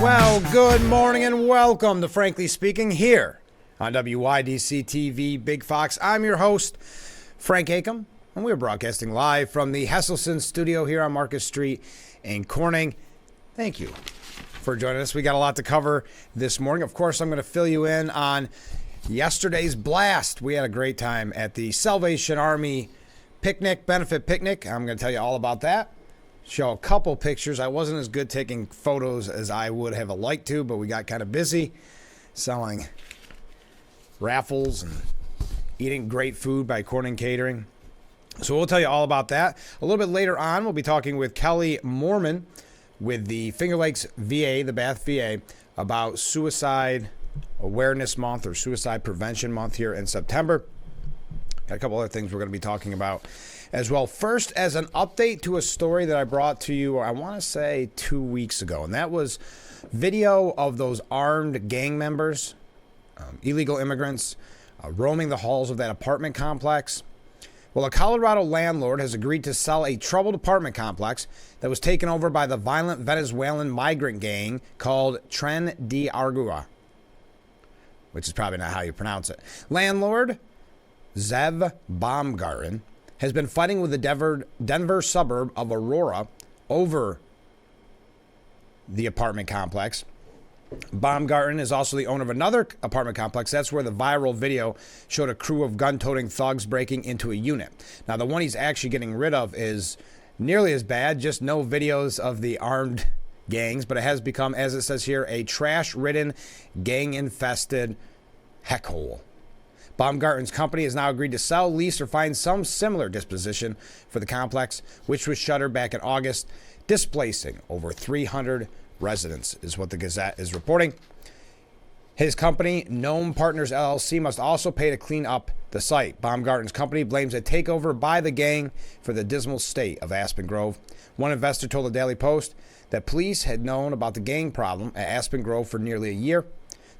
Well, good morning and welcome to Frankly Speaking here on WYDC TV Big Fox. I'm your host, Frank Acom, and we're broadcasting live from the Hesselson studio here on Market Street in Corning. Thank you for joining us. We got a lot to cover this morning. Of course, I'm going to fill you in on yesterday's blast. We had a great time at the Salvation Army benefit picnic. I'm going to tell you all about that. Show a couple pictures. I wasn't as good taking photos as I would have liked to, but we got kind of busy selling raffles and eating great food by Corning Catering. So we'll tell you all about that. A little bit later on, we'll be talking with Kelly Moorman with the Finger Lakes VA, the Bath VA, about Suicide Awareness Month or Suicide Prevention Month here in September. Got a couple other things we're going to be talking about as well. First, as an update to a story that I brought to you, I want to say 2 weeks ago, and that was video of those armed gang members, illegal immigrants, roaming the halls of that apartment complex. Well, a Colorado landlord has agreed to sell a troubled apartment complex that was taken over by the violent Venezuelan migrant gang called Tren de Aragua, which is probably not how you pronounce it. Landlord Zev Baumgarten has been fighting with the Denver suburb of Aurora over the apartment complex. Baumgarten is also the owner of another apartment complex. That's where the viral video showed a crew of gun-toting thugs breaking into a unit. Now, the one he's actually getting rid of is nearly as bad, just no videos of the armed gangs, but it has become, as it says here, a trash-ridden, gang-infested heckhole. Baumgarten's company has now agreed to sell, lease, or find some similar disposition for the complex, which was shuttered back in August, displacing over 300 residents, is what the Gazette is reporting. His company, Gnome Partners LLC, must also pay to clean up the site. Baumgarten's company blames a takeover by the gang for the dismal state of Aspen Grove. One investor told the Daily Post that police had known about the gang problem at Aspen Grove for nearly a year.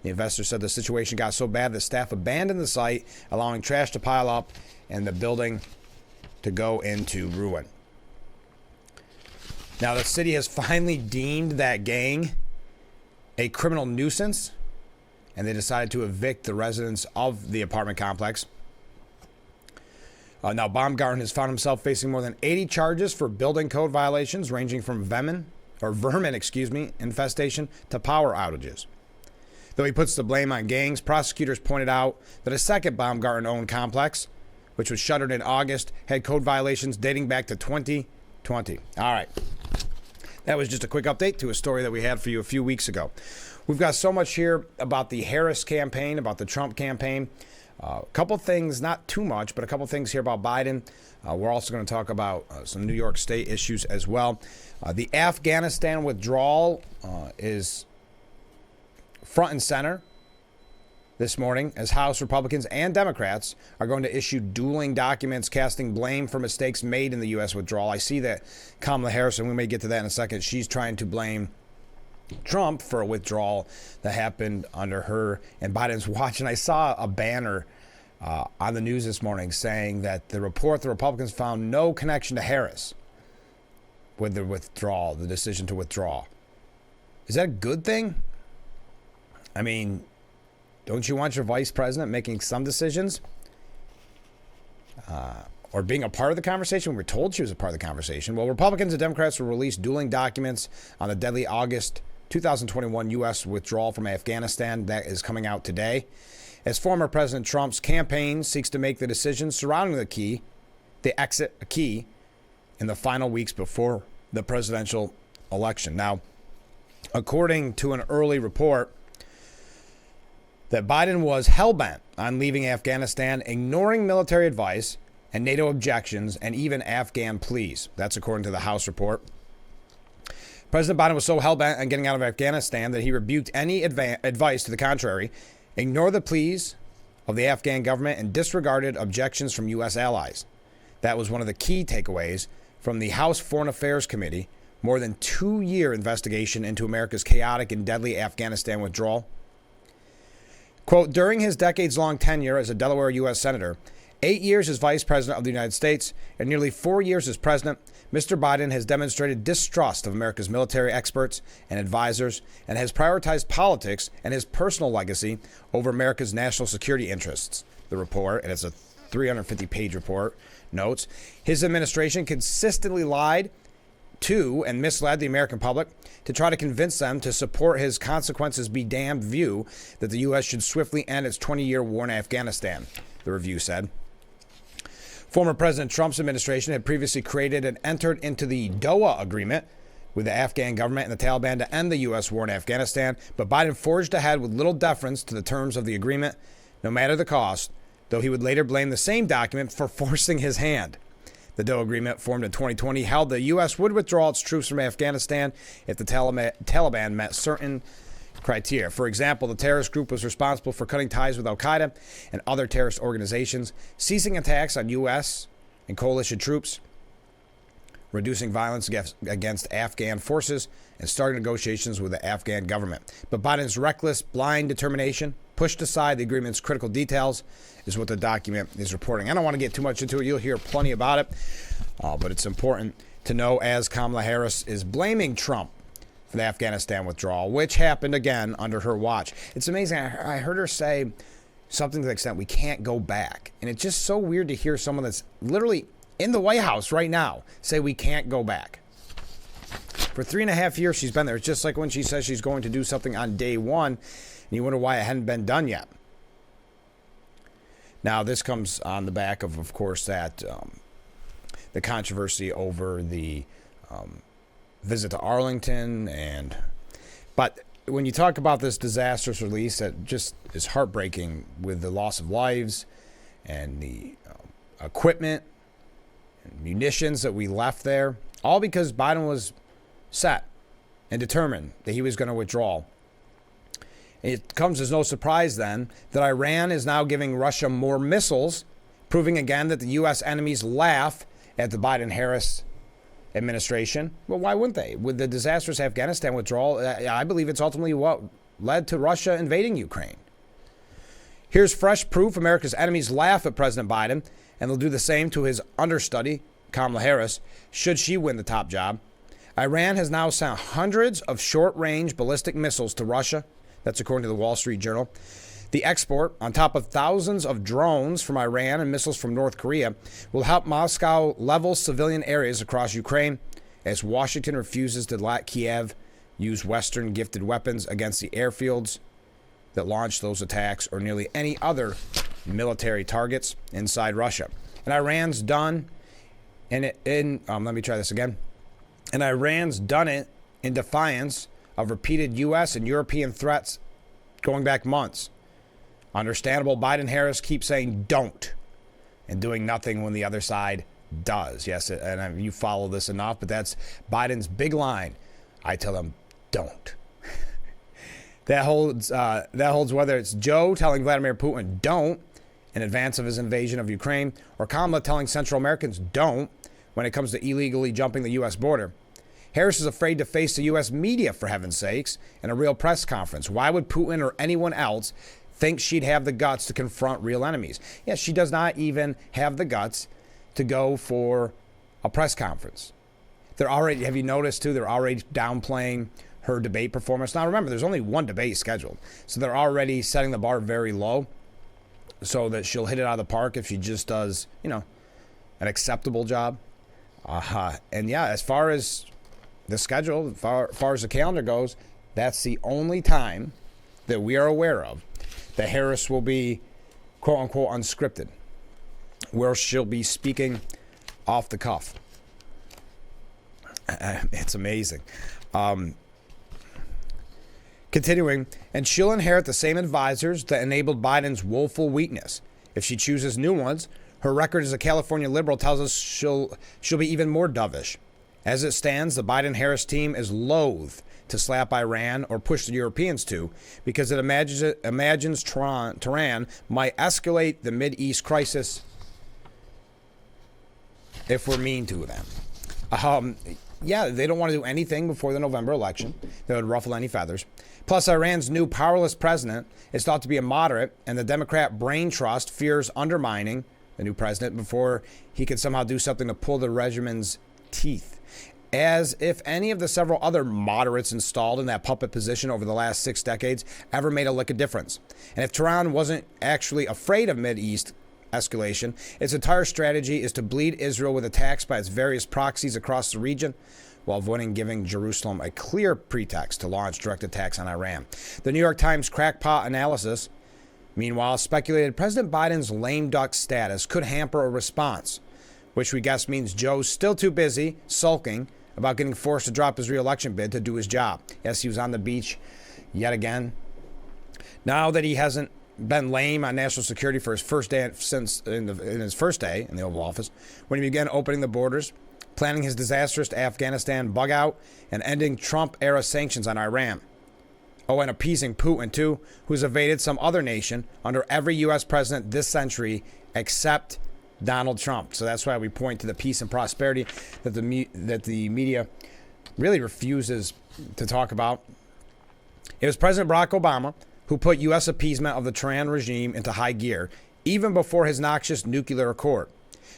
The investor said the situation got so bad that staff abandoned the site, allowing trash to pile up and the building to go into ruin. Now, the city has finally deemed that gang a criminal nuisance, and they decided to evict the residents of the apartment complex. Now, Baumgarten has found himself facing more than 80 charges for building code violations, ranging from vermin infestation to power outages. Though he puts the blame on gangs, prosecutors pointed out that a second Baumgarten-owned complex, which was shuttered in August, had code violations dating back to 2020. All right. That was just a quick update to a story that we had for you a few weeks ago. We've got so much here about the Harris campaign, about the Trump campaign. A couple things, not too much, but a couple things here about Biden. We're also going to talk about some New York State issues as well. The Afghanistan withdrawal is front and center this morning as House Republicans and Democrats are going to issue dueling documents casting blame for mistakes made in the U.S. withdrawal. I see that Kamala Harris, and we may get to that in a second, she's trying to blame Trump for a withdrawal that happened under her and Biden's watch. And I saw a banner on the news this morning saying that the Republicans found no connection to Harris with the withdrawal, the decision to withdraw. Is that a good thing? I mean, don't you want your vice president making some decisions? Or being a part of the conversation? We were told she was a part of the conversation. Well, Republicans and Democrats will release dueling documents on the deadly August 2021 U.S. withdrawal from Afghanistan that is coming out today. As former President Trump's campaign seeks to make the decisions surrounding the exit a key in the final weeks before the presidential election. Now, according to an early report, that Biden was hell-bent on leaving Afghanistan, ignoring military advice and NATO objections and even Afghan pleas. That's according to the House report. President Biden was so hell-bent on getting out of Afghanistan that he rebuked any advice to the contrary, ignored the pleas of the Afghan government, and disregarded objections from U.S. allies. That was one of the key takeaways from the House Foreign Affairs Committee, more than 2-year investigation into America's chaotic and deadly Afghanistan withdrawal. Quote, during his decades-long tenure as a Delaware U.S. Senator, 8 years as Vice President of the United States and nearly 4 years as President, Mr. Biden has demonstrated distrust of America's military experts and advisors and has prioritized politics and his personal legacy over America's national security interests. The report, and it's a 350-page report, notes his administration consistently lied to and misled the American public to try to convince them to support his consequences be damned view that the U.S. should swiftly end its 20-year war in Afghanistan, the review said. Former President Trump's administration had previously created and entered into the Doha Agreement with the Afghan government and the Taliban to end the U.S. war in Afghanistan, but Biden forged ahead with little deference to the terms of the agreement, no matter the cost, though he would later blame the same document for forcing his hand. The Doha Agreement, formed in 2020, held the U.S. would withdraw its troops from Afghanistan if the Taliban met certain criteria. For example, the terrorist group was responsible for cutting ties with al-Qaeda and other terrorist organizations, ceasing attacks on U.S. and coalition troops, reducing violence against Afghan forces, and starting negotiations with the Afghan government. But Biden's reckless, blind determination pushed aside the agreement's critical details, is what the document is reporting. I don't want to get too much into it. You'll hear plenty about it. But it's important to know as Kamala Harris is blaming Trump for the Afghanistan withdrawal, which happened again under her watch. It's amazing. I heard her say something to the extent we can't go back. And it's just so weird to hear someone that's literally in the White House right now say we can't go back. For 3.5 years she's been there. It's just like when she says she's going to do something on day one, and you wonder why it hadn't been done yet. Now, this comes on the back of course, that the controversy over the visit to Arlington. But when you talk about this disastrous release that just is heartbreaking with the loss of lives and the equipment and munitions that we left there, all because Biden was set and determined that he was going to withdraw. It comes as no surprise then that Iran is now giving Russia more missiles, proving again that the U.S. enemies laugh at the Biden-Harris administration. Well, why wouldn't they? With the disastrous Afghanistan withdrawal, I believe it's ultimately what led to Russia invading Ukraine. Here's fresh proof America's enemies laugh at President Biden, and they'll do the same to his understudy, Kamala Harris, should she win the top job. Iran has now sent hundreds of short-range ballistic missiles to Russia. That's according to the Wall Street Journal. The export, on top of thousands of drones from Iran and missiles from North Korea, will help Moscow level civilian areas across Ukraine as Washington refuses to let Kiev use Western gifted weapons against the airfields that launched those attacks or nearly any other military targets inside Russia. And Iran's done, and let me try this again. And Iran's done it in defiance of repeated U.S. and European threats going back months. Understandable, Biden-Harris keeps saying don't and doing nothing when the other side does. Yes, and you follow this enough, but that's Biden's big line. I tell them don't. That holds whether it's Joe telling Vladimir Putin don't in advance of his invasion of Ukraine, or Kamala telling Central Americans don't when it comes to illegally jumping the U.S. border. Harris is afraid to face the U.S. media, for heaven's sakes, in a real press conference. Why would Putin or anyone else think she'd have the guts to confront real enemies? Yes, she does not even have the guts to go for a press conference. Have you noticed, too, they're already downplaying her debate performance. Now, remember, there's only one debate scheduled, so they're already setting the bar very low so that she'll hit it out of the park if she just does, an acceptable job. And yeah, as far as the schedule, as far as the calendar goes, that's the only time that we are aware of that Harris will be, quote unquote, unscripted, where she'll be speaking off the cuff. It's amazing. Continuing, and she'll inherit the same advisors that enabled Biden's woeful weakness. If she chooses new ones, her record as a California liberal tells us she'll be even more dovish. As it stands, the Biden-Harris team is loath to slap Iran or push the Europeans to, because it imagines Tehran might escalate the Mideast crisis if we're mean to them. They don't want to do anything before the November election that would ruffle any feathers. Plus, Iran's new powerless president is thought to be a moderate, and the Democrat brain trust fears undermining the new president, before he could somehow do something to pull the regime's teeth. As if any of the several other moderates installed in that puppet position over the last 6 decades ever made a lick of difference. And if Tehran wasn't actually afraid of Mideast escalation, its entire strategy is to bleed Israel with attacks by its various proxies across the region, while avoiding giving Jerusalem a clear pretext to launch direct attacks on Iran. The New York Times crackpot analysis, meanwhile, speculated President Biden's lame duck status could hamper a response, which we guess means Joe's still too busy sulking about getting forced to drop his re-election bid to do his job. Yes, he was on the beach yet again. Now that he hasn't been lame on national security for his first day in his first day in the Oval Office, when he began opening the borders, planning his disastrous Afghanistan bug out, and ending Trump-era sanctions on Iran. Oh, and appeasing Putin, too, who's evaded some other nation under every U.S. president this century except Donald Trump. So that's why we point to the peace and prosperity that the media really refuses to talk about. It was President Barack Obama who put U.S. appeasement of the Tehran regime into high gear, even before his noxious nuclear accord.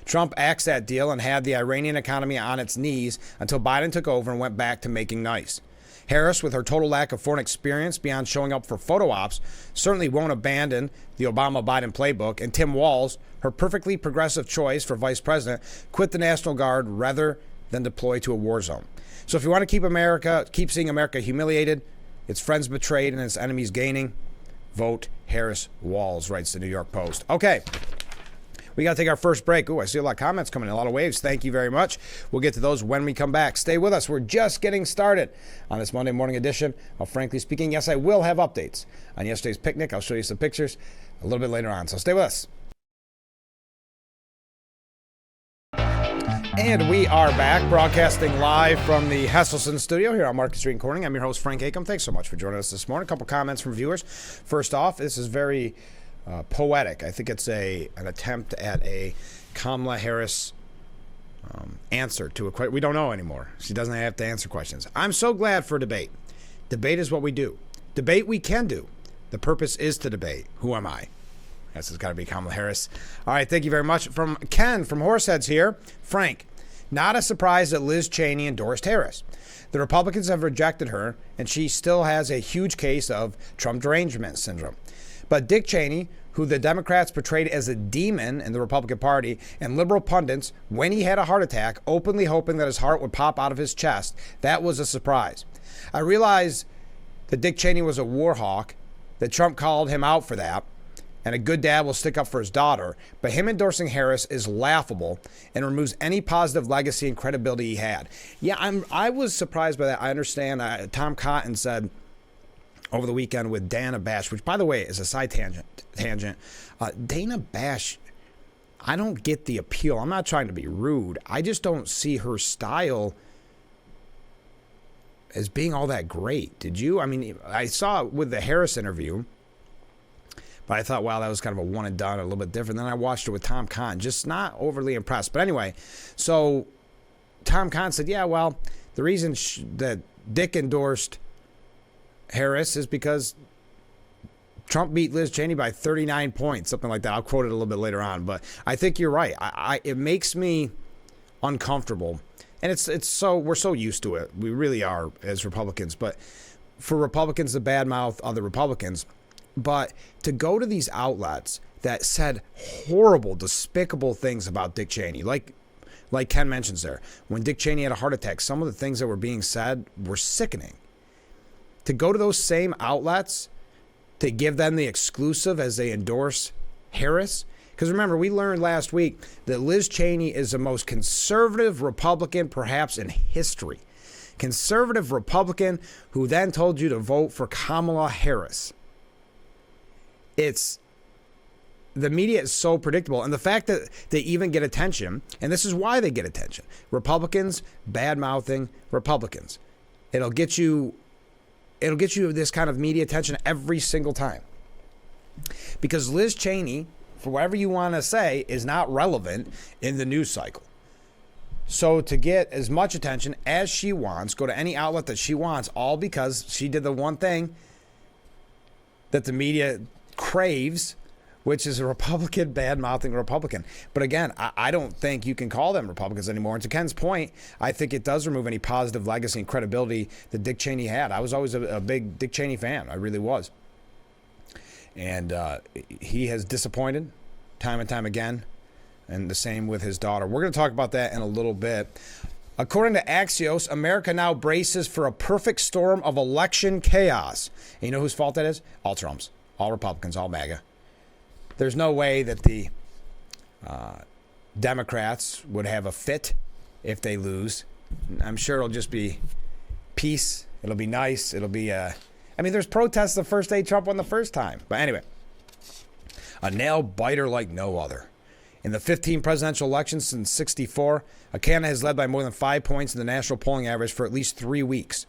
Trump axed that deal and had the Iranian economy on its knees until Biden took over and went back to making nice. Harris, with her total lack of foreign experience beyond showing up for photo ops, certainly won't abandon the Obama-Biden playbook, and Tim Walz, her perfectly progressive choice for vice president, quit the National Guard rather than deploy to a war zone. So if you want to keep seeing America humiliated, its friends betrayed, and its enemies gaining, vote Harris Walz, writes the New York Post. Okay. We got to take our first break. Ooh, I see a lot of comments coming in, a lot of waves. Thank you very much. We'll get to those when we come back. Stay with us. We're just getting started on this Monday morning edition of Frankly Speaking. Yes, I will have updates on yesterday's picnic. I'll show you some pictures a little bit later on, so stay with us. And we are back, broadcasting live from the Hesselson studio here on Market Street in Corning. I'm your host, Frank Acom. Thanks so much for joining us this morning. A couple comments from viewers. First off, this is very poetic. I think it's an attempt at a Kamala Harris answer to a question. We don't know anymore. She doesn't have to answer questions. I'm so glad for debate. Debate is what we do. Debate we can do. The purpose is to debate. Who am I? This has got to be Kamala Harris. All right, thank you very much. From Ken from Horseheads here. Frank, not a surprise that Liz Cheney endorsed Harris. The Republicans have rejected her, and she still has a huge case of Trump derangement syndrome. But Dick Cheney, who the Democrats portrayed as a demon in the Republican Party, and liberal pundits, when he had a heart attack, openly hoping that his heart would pop out of his chest, that was a surprise. I realize that Dick Cheney was a war hawk, that Trump called him out for that, and a good dad will stick up for his daughter, but him endorsing Harris is laughable and removes any positive legacy and credibility he had. Yeah, I was surprised by that. I understand. Tom Cotton said over the weekend with Dana Bash, which, by the way, is a side tangent. Dana Bash, I don't get the appeal. I'm not trying to be rude. I just don't see her style as being all that great. Did you? I mean, I saw it with the Harris interview, but I thought, wow, that was kind of a one and done, a little bit different. Then I watched it with Tom Cotton, just not overly impressed. But anyway, so Tom Cotton said, yeah, well, the reason that Dick endorsed Harris is because Trump beat Liz Cheney by 39 points, something like that. I'll quote it a little bit later on, but I think you're right. It makes me uncomfortable, and it's so we're so used to it. We really are as Republicans, but for Republicans to badmouth other Republicans, but to go to these outlets that said horrible, despicable things about Dick Cheney, like Ken mentions there, when Dick Cheney had a heart attack, some of the things that were being said were sickening. To go to those same outlets, to give them the exclusive as they endorse Harris. Because remember, we learned last week that Liz Cheney is the most conservative Republican perhaps in history. Conservative Republican who then told you to vote for Kamala Harris. The media is so predictable. And the fact that they even get attention, and this is why they get attention. Republicans bad-mouthing Republicans. It'll get you this kind of media attention every single time. Because Liz Cheney, for whatever you want to say, is not relevant in the news cycle. So to get as much attention as she wants, go to any outlet that she wants, all because she did the one thing that the media craves, which is a Republican bad-mouthing Republican. But again, I don't think you can call them Republicans anymore. And to Ken's point, I think it does remove any positive legacy and credibility that Dick Cheney had. I was always a big Dick Cheney fan. I really was. And he has disappointed time and time again. And the same with his daughter. We're going to talk about that in a little bit. According to Axios, America now braces for a perfect storm of election chaos. And you know whose fault that is? All Trumps, all Republicans, all MAGA. There's no way that the Democrats would have a fit if they lose. I'm sure it'll just be peace. It'll be nice. It'll be, there's protests the first day Trump won the first time. But anyway, a nail biter like no other. In the 15 presidential elections since 1964, a candidate has led by more than 5 points in the national polling average for at least 3 weeks.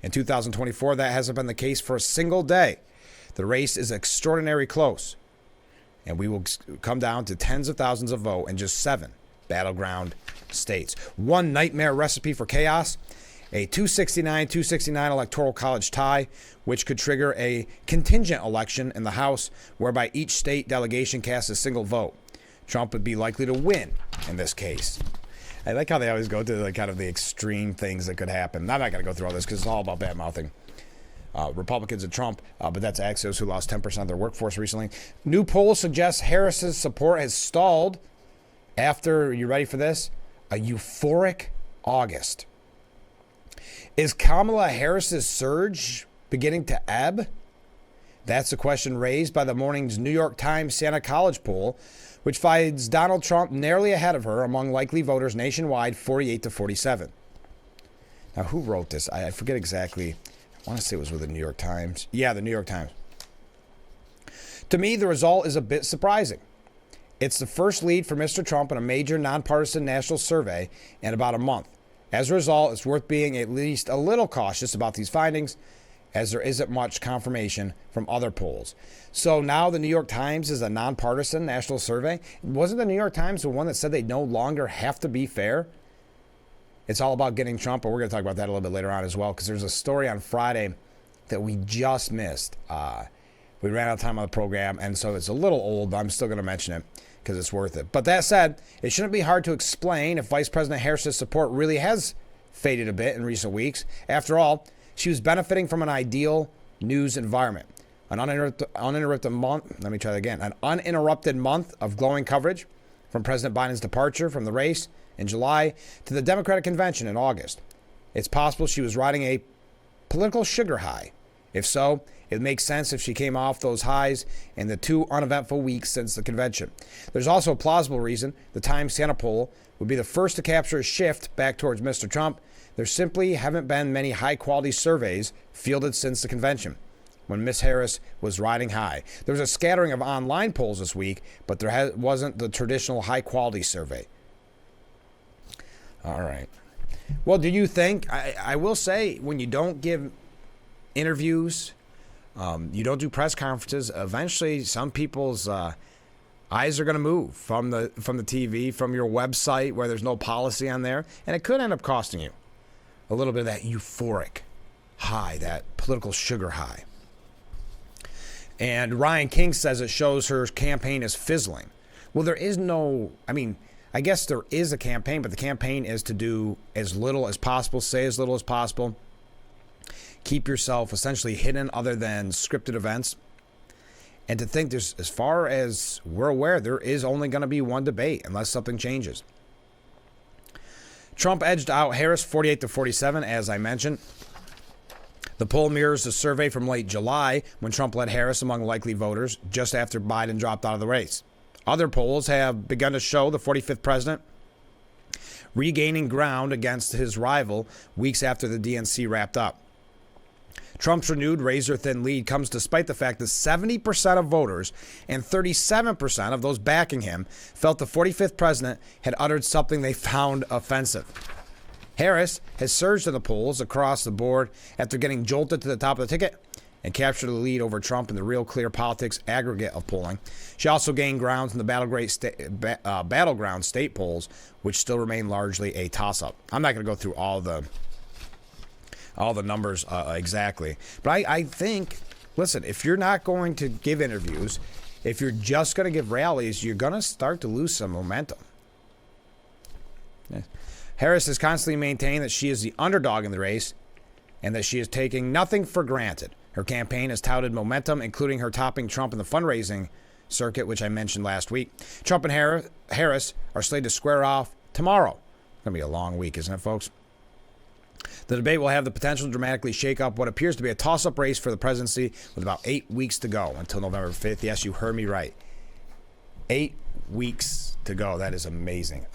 In 2024, that hasn't been the case for a single day. The race is extraordinarily close, and we will come down to tens of thousands of votes in just 7 battleground states. One nightmare recipe for chaos, a 269 electoral college tie, which could trigger a contingent election in the House, whereby each state delegation casts a single vote. Trump would be likely to win in this case. I like how they always go to the kind of the extreme things that could happen. I'm not going to go through all this because it's all about bad-mouthing Republicans and Trump, but that's Axios, who lost 10% of their workforce recently. New poll suggests Harris's support has stalled after, you ready for this? A euphoric August. Is Kamala Harris's surge beginning to ebb? That's the question raised by the morning's New York Times Santa College poll, which finds Donald Trump narrowly ahead of her among likely voters nationwide, 48-47. Now, who wrote this? I forget exactly. I want to say it was with the New York Times. Yeah, the New York Times. To me, the result is a bit surprising. It's the first lead for Mr. Trump in a major nonpartisan national survey in about a month. As a result, it's worth being at least a little cautious about these findings, as there isn't much confirmation from other polls. So now the New York Times is a nonpartisan national survey. Wasn't the New York Times the one that said they no longer have to be fair? It's all about getting Trump, but we're going to talk about that a little bit later on as well, because there's a story on Friday that we just missed. We ran out of time on the program, and so it's a little old, but I'm still going to mention it because it's worth it. But that said, it shouldn't be hard to explain if Vice President Harris's support really has faded a bit in recent weeks. After all, she was benefiting from an ideal news environment. An uninterrupted month of glowing coverage, from President Biden's departure from the race in July to the Democratic convention in August. It's possible she was riding a political sugar high. If so, it makes sense if she came off those highs in the 2 uneventful weeks since the convention. There's also a plausible reason the Times Santa poll would be the first to capture a shift back towards Mr. Trump. There simply haven't been many high-quality surveys fielded since the convention, when Miss Harris was riding high. There was a scattering of online polls this week, but there wasn't the traditional high-quality survey. All right. Well, do you think, I will say, when you don't give interviews, you don't do press conferences, eventually some people's eyes are going to move from the TV, from your website where there's no policy on there, and it could end up costing you a little bit of that euphoric high, that political sugar high. And Ryan King says it shows her campaign is fizzling. Well, there is no, I guess there is a campaign, but the campaign is to do as little as possible, say as little as possible, keep yourself essentially hidden other than scripted events. And to think there's, as far as we're aware, there is only going to be one debate unless something changes. Trump edged out Harris 48-47, as I mentioned. The poll mirrors the survey from late July when Trump led Harris among likely voters just after Biden dropped out of the race. Other polls have begun to show the 45th president regaining ground against his rival weeks after the DNC wrapped up. Trump's renewed razor-thin lead comes despite the fact that 70% of voters and 37% of those backing him felt the 45th president had uttered something they found offensive. Harris has surged in the polls across the board after getting jolted to the top of the ticket and captured the lead over Trump in the Real Clear Politics aggregate of polling. She also gained ground in the battleground state polls, which still remain largely a toss-up. I'm not going to go through all the numbers exactly. But I think, listen, if you're not going to give interviews, if you're just going to give rallies, you're going to start to lose some momentum. Harris has constantly maintained that she is the underdog in the race and that she is taking nothing for granted. Her campaign has touted momentum, including her topping Trump in the fundraising circuit, which I mentioned last week. Trump and Harris are slated to square off tomorrow. It's going to be a long week, isn't it, folks? The debate will have the potential to dramatically shake up what appears to be a toss-up race for the presidency with about 8 weeks to go until November 5th. Yes, you heard me right. 8 weeks to go. That is amazing.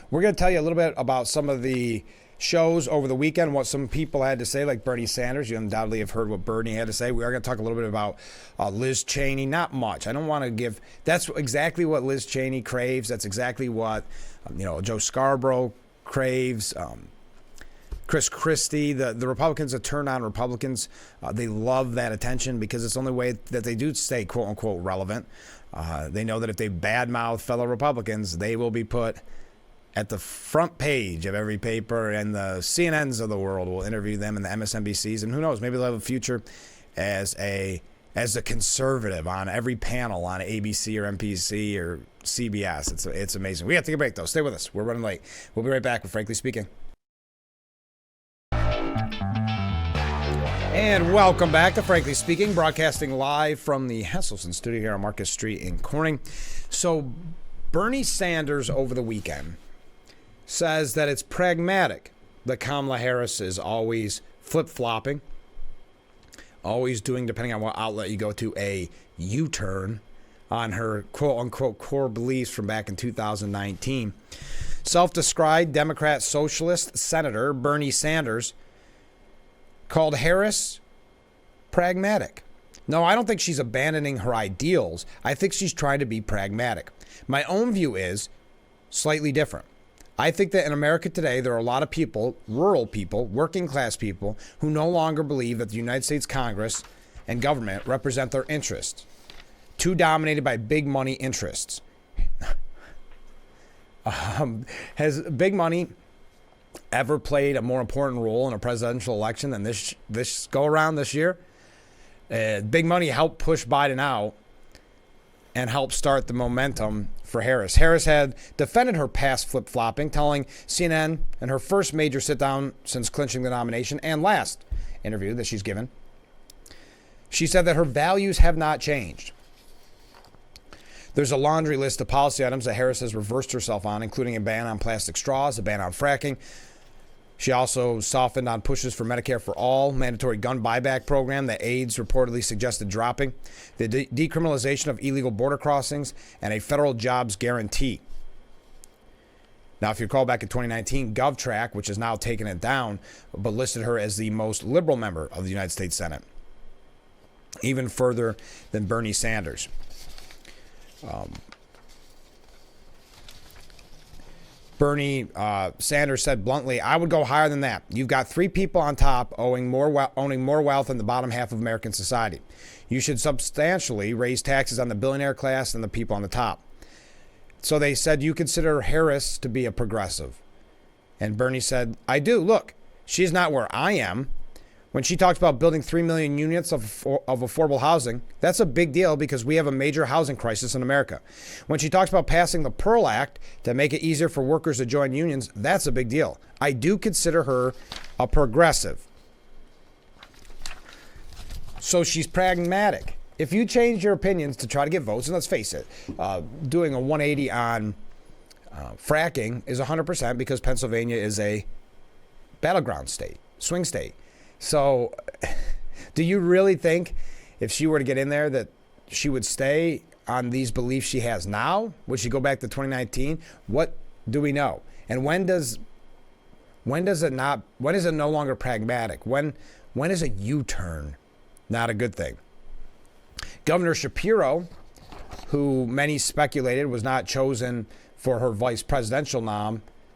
We're going to tell you a little bit about some of the shows over the weekend, what some people had to say, like Bernie Sanders. You undoubtedly have heard what Bernie had to say. We are going to talk a little bit about Liz Cheney. Not much. I don't want to give. That's exactly what Liz Cheney craves. That's exactly what Joe Scarborough craves. Chris Christie, the Republicans that turn on Republicans, they love that attention because it's the only way that they do stay quote unquote relevant. They know that if they badmouth fellow Republicans, they will be put at the front page of every paper, and the CNNs of the world will interview them, and the MSNBCs, and who knows, maybe they'll have a future as a conservative on every panel on ABC or NBC or CBS. It's amazing. We have to take a break, though. Stay with us. We're running late. We'll be right back with Frankly Speaking. And welcome back to Frankly Speaking, broadcasting live from the Hesselson studio here on Marcus Street in Corning. So Bernie Sanders over the weekend says that it's pragmatic that Kamala Harris is always flip-flopping, always doing, depending on what outlet you go to, a U-turn on her quote-unquote core beliefs from back in 2019. Self-described Democrat Socialist Senator Bernie Sanders called Harris pragmatic. No, I don't think she's abandoning her ideals. I think she's trying to be pragmatic. My own view is slightly different. I think that in America today, there are a lot of people, rural people, working class people, who no longer believe that the United States Congress and government represent their interests. Too dominated by big money interests. Has big money ever played a more important role in a presidential election than this go around this year? Big money helped push Biden out and helped start the momentum for Harris. Harris had defended her past flip-flopping, telling CNN in her first major sit-down since clinching the nomination and last interview that she's given, she said that her values have not changed. There's a laundry list of policy items that Harris has reversed herself on, including a ban on plastic straws, a ban on fracking. She also softened on pushes for Medicare for All, mandatory gun buyback program that aides reportedly suggested dropping, the decriminalization of illegal border crossings, and a federal jobs guarantee. Now, if you recall back in 2019, GovTrack, which has now taken it down, but listed her as the most liberal member of the United States Senate, even further than Bernie Sanders. Bernie Sanders said bluntly, I would go higher than that. You've got three people on top owning more wealth than the bottom half of American society. You should substantially raise taxes on the billionaire class and the people on the top. So they said, you consider Harris to be a progressive. And Bernie said, I do. Look, she's not where I am. When she talks about building 3 million units of affordable housing, that's a big deal because we have a major housing crisis in America. When she talks about passing the Pearl Act to make it easier for workers to join unions, that's a big deal. I do consider her a progressive. So she's pragmatic. If you change your opinions to try to get votes, and let's face it, doing a 180 on fracking is 100% because Pennsylvania is a battleground state, swing state. So do you really think if she were to get in there that she would stay on these beliefs she has now? Would she go back to 2019? What do we know? And when is it no longer pragmatic? When is a U-turn not a good thing? Governor Shapiro, who many speculated was not chosen for her vice presidential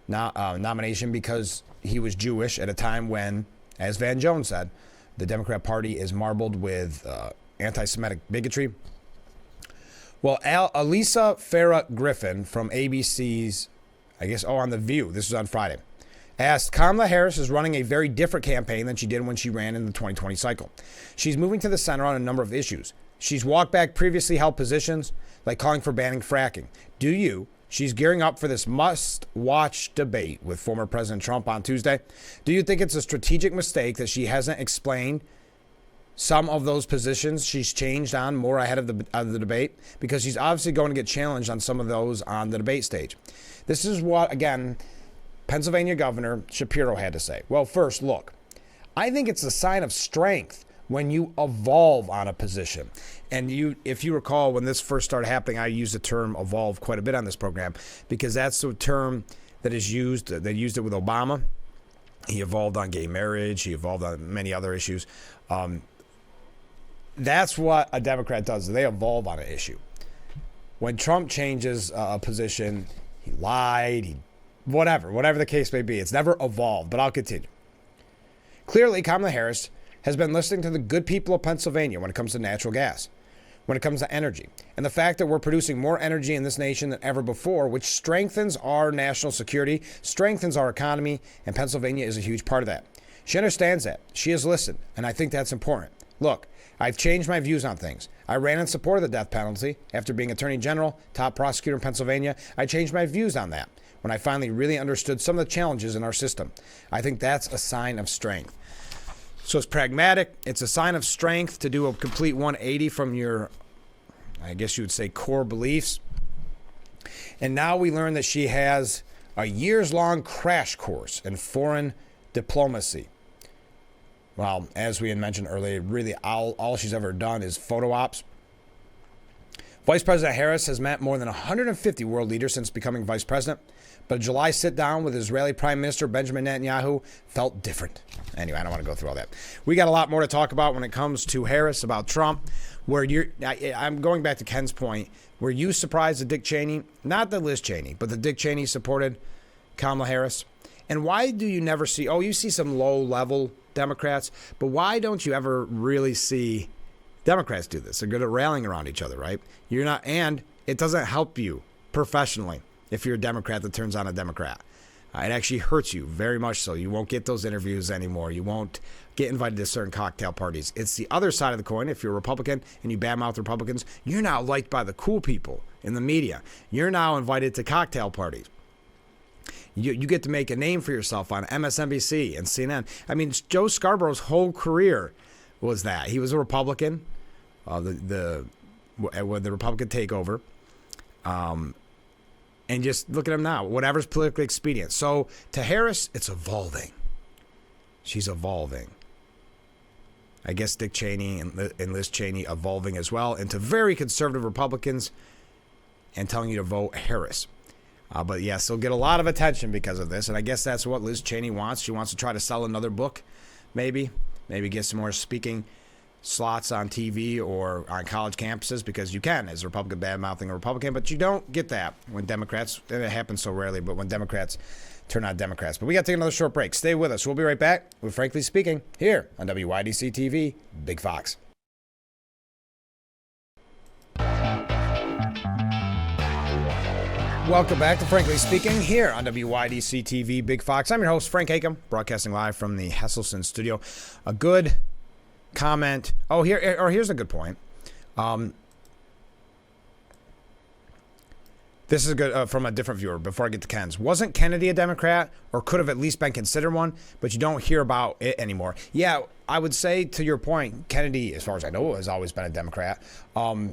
nomination because he was Jewish at a time when, as Van Jones said, the Democrat Party is marbled with anti-Semitic bigotry. Well, Elisa Farah Griffin from ABC's, on The View, this was on Friday, asked, Kamala Harris is running a very different campaign than she did when she ran in the 2020 cycle. She's moving to the center on a number of issues. She's walked back previously held positions, like calling for banning fracking. She's gearing up for this must-watch debate with former President Trump on Tuesday. Do you think it's a strategic mistake that she hasn't explained some of those positions she's changed on more ahead of the debate? Because she's obviously going to get challenged on some of those on the debate stage. This is what, again, Pennsylvania Governor Shapiro had to say. Well, first, look, I think it's a sign of strength when you evolve on a position. And if you recall, when this first started happening, I used the term evolve quite a bit on this program because that's the term that is used. They used it with Obama. He evolved on gay marriage. He evolved on many other issues. That's what a Democrat does. They evolve on an issue. When Trump changes a position, he lied, whatever the case may be. It's never evolved, but I'll continue. Clearly, Kamala Harris has been listening to the good people of Pennsylvania when it comes to natural gas, when it comes to energy, and the fact that we're producing more energy in this nation than ever before, which strengthens our national security, strengthens our economy, and Pennsylvania is a huge part of that. She understands that. She has listened, and I think that's important. Look, I've changed my views on things. I ran in support of the death penalty after being Attorney General, top prosecutor in Pennsylvania. I changed my views on that when I finally really understood some of the challenges in our system. I think that's a sign of strength. So it's pragmatic. It's a sign of strength to do a complete 180 from your, I guess you would say, core beliefs. And now we learn that she has a years-long crash course in foreign diplomacy. Well, as we had mentioned earlier, really all she's ever done is photo ops. Vice President Harris has met more than 150 world leaders since becoming vice president, but a July sit-down with Israeli Prime Minister Benjamin Netanyahu felt different. Anyway, I don't want to go through all that. We got a lot more to talk about when it comes to Harris, about Trump, I'm going back to Ken's point. Were you surprised that Dick Cheney, not that Liz Cheney, but that Dick Cheney supported Kamala Harris? And why do you never see, you see some low-level Democrats, but why don't you ever really see Democrats do this? They're good at rallying around each other, right? And it doesn't help you professionally if you're a Democrat that turns on a Democrat. It actually hurts you very much so. You won't get those interviews anymore. You won't get invited to certain cocktail parties. It's the other side of the coin. If you're a Republican and you badmouth Republicans, you're now liked by the cool people in the media. You're now invited to cocktail parties. You get to make a name for yourself on MSNBC and CNN. I mean, Joe Scarborough's whole career was that. He was a Republican, with the Republican takeover. And just look at him now, whatever's politically expedient. So to Harris, it's evolving. She's evolving. I guess Dick Cheney and Liz Cheney evolving as well into very conservative Republicans and telling you to vote Harris. But yes, they'll get a lot of attention because of this. And I guess that's what Liz Cheney wants. She wants to try to sell another book, maybe get some more speaking slots on TV or on college campuses, because you can, as a Republican, bad-mouthing a Republican, but you don't get that when Democrats, and it happens so rarely, but when Democrats turn on Democrats. But we got to take another short break. Stay with us. We'll be right back with Frankly Speaking here on WYDC TV, Big Fox. Welcome back to Frankly Speaking here on WYDC TV, Big Fox. I'm your host, Frank Acom, broadcasting live from the Hesselson studio. A good comment. Here's a good point. This is good from a different viewer before I get to Ken's. Wasn't Kennedy a Democrat, or could have at least been considered one, but you don't hear about it anymore? Yeah, I would say to your point, Kennedy, as far as I know, has always been a Democrat. But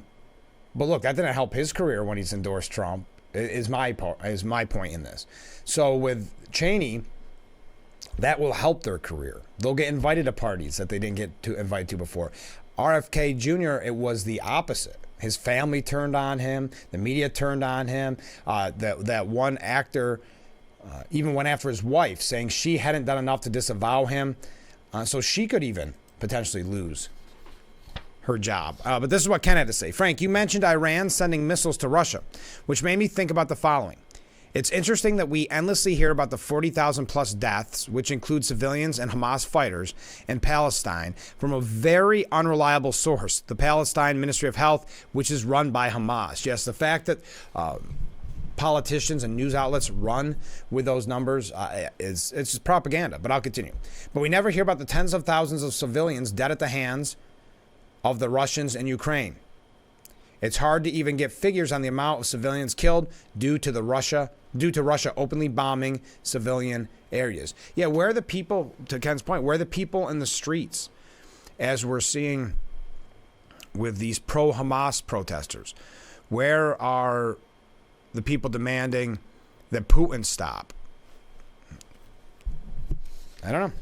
look, that didn't help his career when he's endorsed Trump, is my point in this. So with Cheney, that will help their career. They'll get invited to parties that they didn't get to invite to before. RFK Jr., it was the opposite. His family turned on him. The media turned on him. That one actor even went after his wife, saying she hadn't done enough to disavow him. So she could even potentially lose her job. But this is what Ken had to say. Frank, you mentioned Iran sending missiles to Russia, which made me think about the following. It's interesting that we endlessly hear about the 40,000 plus deaths, which include civilians and Hamas fighters in Palestine, from a very unreliable source, the Palestine Ministry of Health, which is run by Hamas. Yes, the fact that politicians and news outlets run with those numbers it's just propaganda, but I'll continue. But we never hear about the tens of thousands of civilians dead at the hands of the Russians in Ukraine. It's hard to even get figures on the amount of civilians killed due to Russia openly bombing civilian areas. Yeah, where are the people, to Ken's point, where are the people in the streets, as we're seeing with these pro-Hamas protesters? Where are the people demanding that Putin stop? I don't know.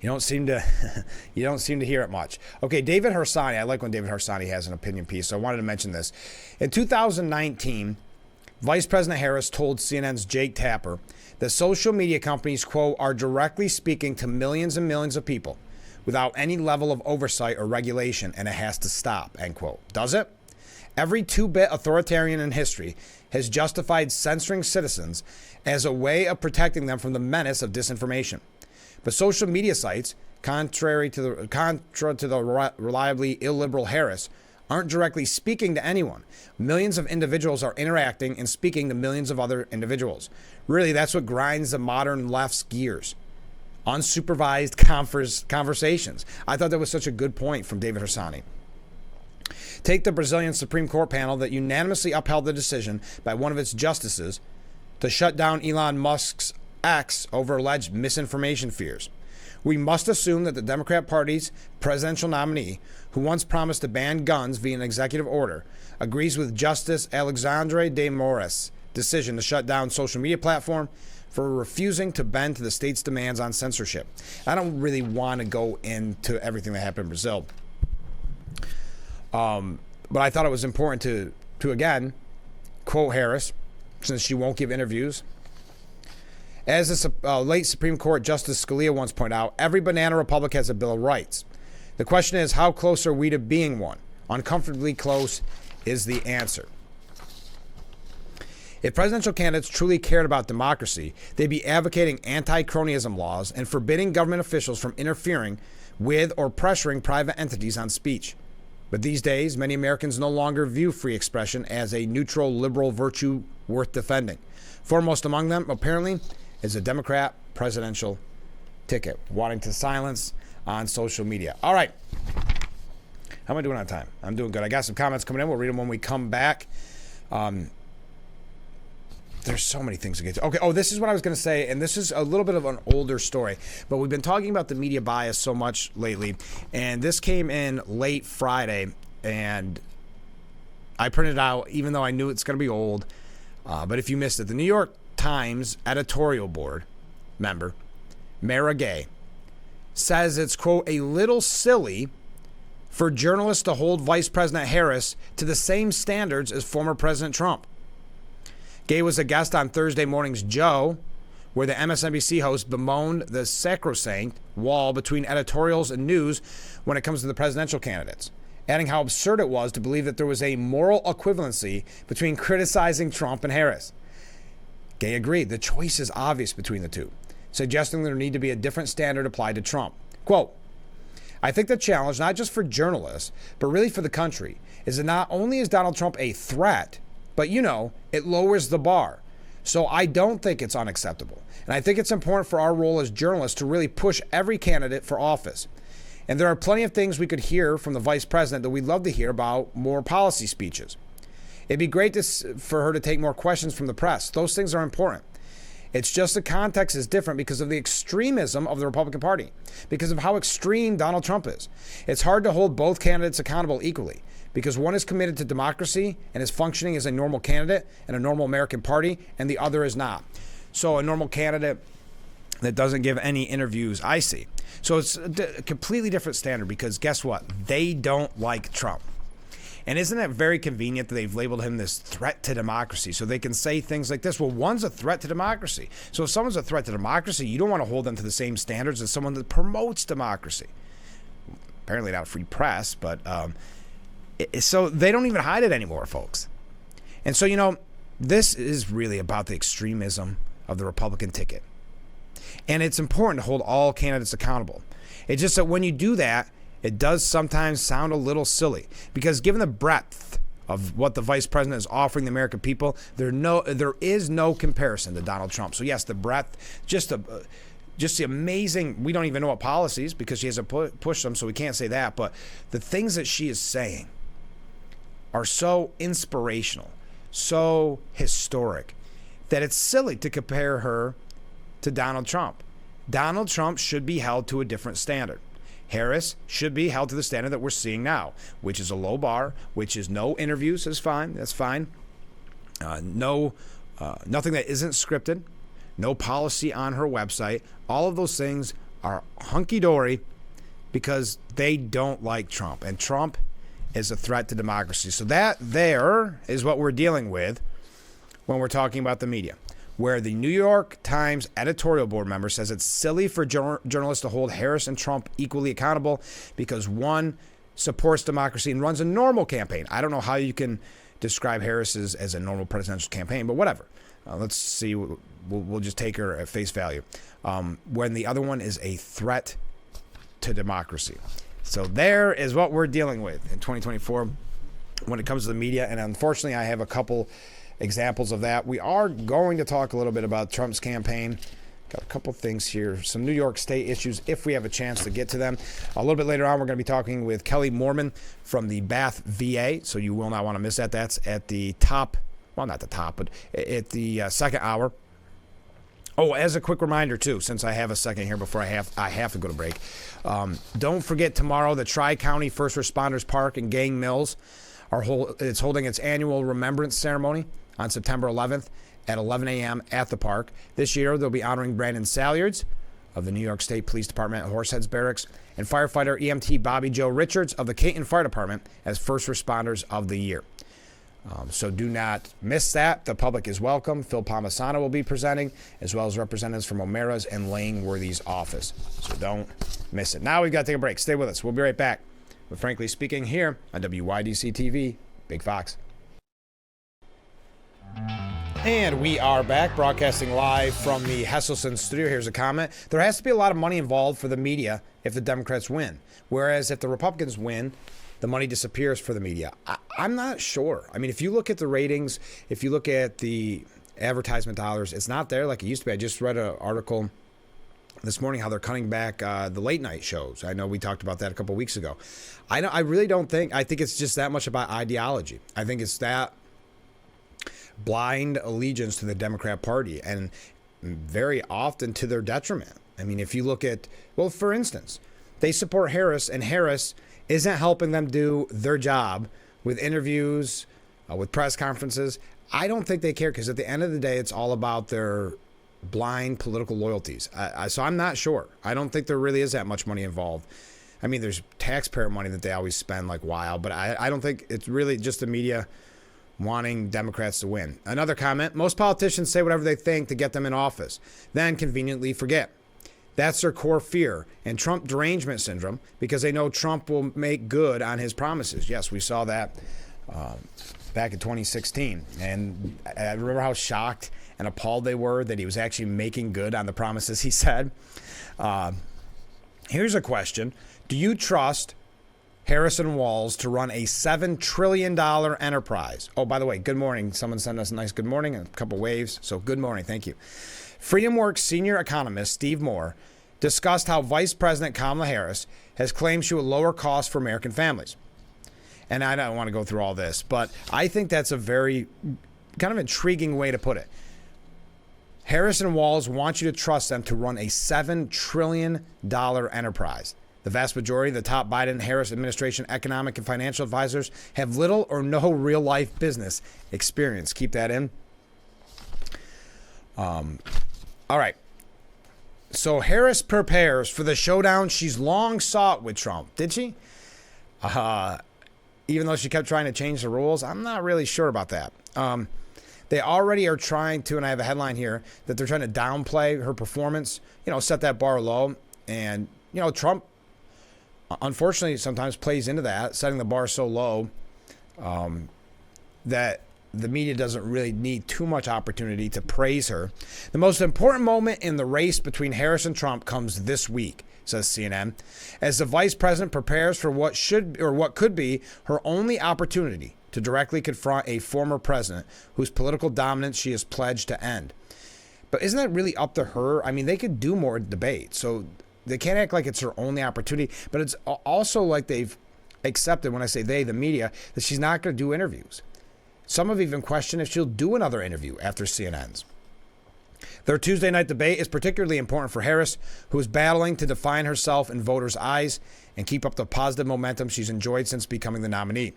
You don't seem to hear it much. Okay, David Harsanyi. I like when David Harsanyi has an opinion piece, so I wanted to mention this. In 2019, Vice President Harris told CNN's Jake Tapper that social media companies, quote, are directly speaking to millions and millions of people without any level of oversight or regulation, and it has to stop, end quote. Does it? Every two-bit authoritarian in history has justified censoring citizens as a way of protecting them from the menace of disinformation. But social media sites, contra to the reliably illiberal Harris, aren't directly speaking to anyone. Millions of individuals are interacting and speaking to millions of other individuals. Really, that's what grinds the modern left's gears. Unsupervised conversations. I thought that was such a good point from David Harsanyi. Take the Brazilian Supreme Court panel that unanimously upheld the decision by one of its justices to shut down Elon Musk's X over alleged misinformation fears. We must assume that the Democrat Party's presidential nominee, who once promised to ban guns via an executive order, agrees with Justice Alexandre de Moraes' decision to shut down social media platform for refusing to bend to the state's demands on censorship. I don't really want to go into everything that happened in Brazil, but I thought it was important to again quote Harris, since she won't give interviews. As the late Supreme Court Justice Scalia once pointed out, every banana republic has a Bill of Rights. The question is, how close are we to being one? Uncomfortably close is the answer. If presidential candidates truly cared about democracy, they'd be advocating anti-cronyism laws and forbidding government officials from interfering with or pressuring private entities on speech. But these days, many Americans no longer view free expression as a neutral liberal virtue worth defending. Foremost among them, apparently, is a Democrat presidential ticket, wanting to silence on social media. All right. How am I doing on time? I'm doing good. I got some comments coming in. We'll read them when we come back. There's so many things to get to. Okay. Oh, this is what I was going to say, and this is a little bit of an older story, but we've been talking about the media bias so much lately, and this came in late Friday, and I printed it out, even though I knew it's going to be old. But if you missed it, the New York Times editorial board member, Mara Gay, says it's, quote, a little silly for journalists to hold Vice President Harris to the same standards as former President Trump. Gay was a guest on Thursday morning's Joe, where the MSNBC host bemoaned the sacrosanct wall between editorials and news when it comes to the presidential candidates, adding how absurd it was to believe that there was a moral equivalency between criticizing Trump and Harris. Gay agreed the choice is obvious between the two, suggesting there need to be a different standard applied to Trump. Quote, I think the challenge, not just for journalists, but really for the country, is that not only is Donald Trump a threat, but, it lowers the bar. So I don't think it's unacceptable. And I think it's important for our role as journalists to really push every candidate for office. And there are plenty of things we could hear from the vice president that we'd love to hear about, more policy speeches. It'd be great for her to take more questions from the press. Those things are important. It's just the context is different because of the extremism of the Republican Party, because of how extreme Donald Trump is. It's hard to hold both candidates accountable equally because one is committed to democracy and is functioning as a normal candidate and a normal American party, and the other is not. So a normal candidate that doesn't give any interviews, I see. So it's a completely different standard because guess what? They don't like Trump. And isn't it very convenient that they've labeled him this threat to democracy so they can say things like this? Well, one's a threat to democracy. So if someone's a threat to democracy, you don't want to hold them to the same standards as someone that promotes democracy. Apparently not free press, but so they don't even hide it anymore, folks. And so, this is really about the extremism of the Republican ticket. And it's important to hold all candidates accountable. It's just that when you do that, it does sometimes sound a little silly because given the breadth of what the vice president is offering the American people, there is no comparison to Donald Trump. So yes, the breadth, just just the amazing, we don't even know what policies because she hasn't pushed them, so we can't say that. But the things that she is saying are so inspirational, so historic, that it's silly to compare her to Donald Trump. Donald Trump should be held to a different standard. Harris should be held to the standard that we're seeing now, which is a low bar, which is no interviews is fine. That's fine. Nothing that isn't scripted. No policy on her website. All of those things are hunky-dory because they don't like Trump. And Trump is a threat to democracy. So that there is what we're dealing with when we're talking about the media, where the New York Times editorial board member says it's silly for journalists to hold Harris and Trump equally accountable because one supports democracy and runs a normal campaign. I don't know how you can describe Harris as a normal presidential campaign, but whatever. Let's see. We'll just take her at face value. When the other one is a threat to democracy. So there is what we're dealing with in 2024 when it comes to the media. And unfortunately, I have a couple examples of that. We are going to talk a little bit about Trump's campaign. Got a couple things here. Some New York State issues, if we have a chance to get to them. A little bit later on, we're going to be talking with Kelly Mormon from the Bath VA. So you will not want to miss that. That's at the top. Well, not the top, but at the second hour. Oh, as a quick reminder, too, since I have a second here before I have to go to break. Don't forget tomorrow, the Tri-County First Responders Park in Gang Mills it's holding its annual remembrance ceremony on September 11th at 11 a.m. at the park. This year, they'll be honoring Brandon Salyards of the New York State Police Department at Horseheads Barracks and firefighter EMT Bobby Joe Richards of the Caton Fire Department as First Responders of the Year. So do not miss that. The public is welcome. Phil Palmisano will be presenting, as well as representatives from O'Mara's and Langworthy's office. So don't miss it. Now we've got to take a break. Stay with us. We'll be right back with Frankly Speaking here on WYDC TV, Big Fox. And we are back, broadcasting live from the Hesselson studio. Here's a comment. There has to be a lot of money involved for the media if the Democrats win. Whereas if the Republicans win, the money disappears for the media. I'm not sure. I mean, if you look at the ratings, if you look at the advertisement dollars, it's not there like it used to be. I just read an article this morning how they're cutting back the late night shows. I know we talked about that a couple weeks ago. I really don't think, I think it's just that much about ideology. I think it's that blind allegiance to the Democrat Party, and very often to their detriment. I mean, if you look at, well, for instance, they support Harris, and Harris isn't helping them do their job with interviews, with press conferences. I don't think they care because at the end of the day, it's all about their blind political loyalties. So I'm not sure. I don't think there really is that much money involved. I mean, there's taxpayer money that they always spend like wild, but I don't think it's really just the media wanting Democrats to win. Another comment, most politicians say whatever they think to get them in office, then conveniently forget. That's their core fear and Trump derangement syndrome because they know Trump will make good on his promises. Yes, we saw that back in 2016. And I remember how shocked and appalled they were that he was actually making good on the promises he said. Here's a question. Do you trust Harrison Walz to run a $7 trillion enterprise? Oh, by the way, good morning. Someone sent us a nice good morning, a couple waves. So good morning. Thank you. FreedomWorks senior economist Steve Moore discussed how Vice President Kamala Harris has claimed she will lower costs for American families. And I don't want to go through all this, but I think that's a very kind of intriguing way to put it. Harris and Walz want you to trust them to run a $7 trillion enterprise. The vast majority of the top Biden-Harris administration economic and financial advisors have little or no real-life business experience. Keep that in. All right. So Harris prepares for the showdown she's long sought with Trump. Did she? Even though she kept trying to change the rules, I'm not really sure about that. They already are trying to, and I have a headline here, that they're trying to downplay her performance, set that bar low. And, Trump, unfortunately, sometimes plays into that, setting the bar so low that the media doesn't really need too much opportunity to praise her. The most important moment in the race between Harris and Trump comes this week, says CNN, as the vice president prepares for what could be her only opportunity to directly confront a former president whose political dominance she has pledged to end. But isn't that really up to her? I mean, they could do more debate, so they can't act like it's her only opportunity. But it's also like they've accepted, when I say they, the media, that she's not going to do interviews. Some have even questioned if she'll do another interview after CNN's. Their Tuesday night debate is particularly important for Harris, who is battling to define herself in voters' eyes and keep up the positive momentum she's enjoyed since becoming the nominee.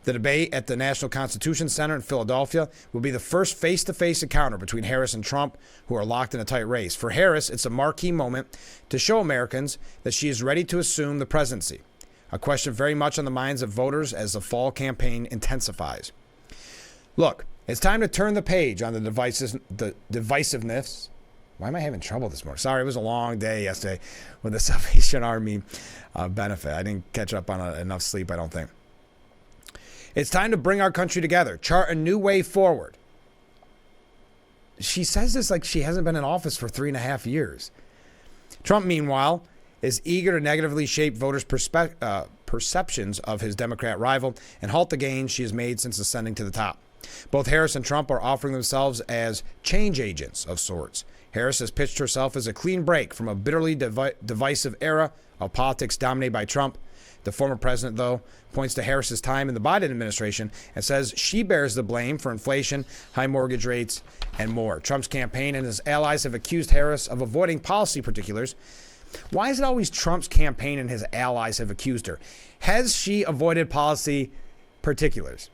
The debate at the National Constitution Center in Philadelphia will be the first face-to-face encounter between Harris and Trump, who are locked in a tight race. For Harris, it's a marquee moment to show Americans that she is ready to assume the presidency, a question very much on the minds of voters as the fall campaign intensifies. Look, it's time to turn the page on the divisiveness. Why am I having trouble this morning? Sorry, it was a long day yesterday with the Salvation Army benefit. I didn't catch up on enough sleep, I don't think. It's time to bring our country together, chart a new way forward. She says this like she hasn't been in office for 3.5 years. Trump, meanwhile, is eager to negatively shape voters' perceptions of his Democrat rival and halt the gains she has made since ascending to the top. Both Harris and Trump are offering themselves as change agents of sorts. Harris has pitched herself as a clean break from a bitterly divisive era of politics dominated by Trump. The former president, though, points to Harris's time in the Biden administration and says she bears the blame for inflation, high mortgage rates, and more. Trump's campaign and his allies have accused Harris of avoiding policy particulars. Why is it always Trump's campaign and his allies have accused her? Has she avoided policy particulars?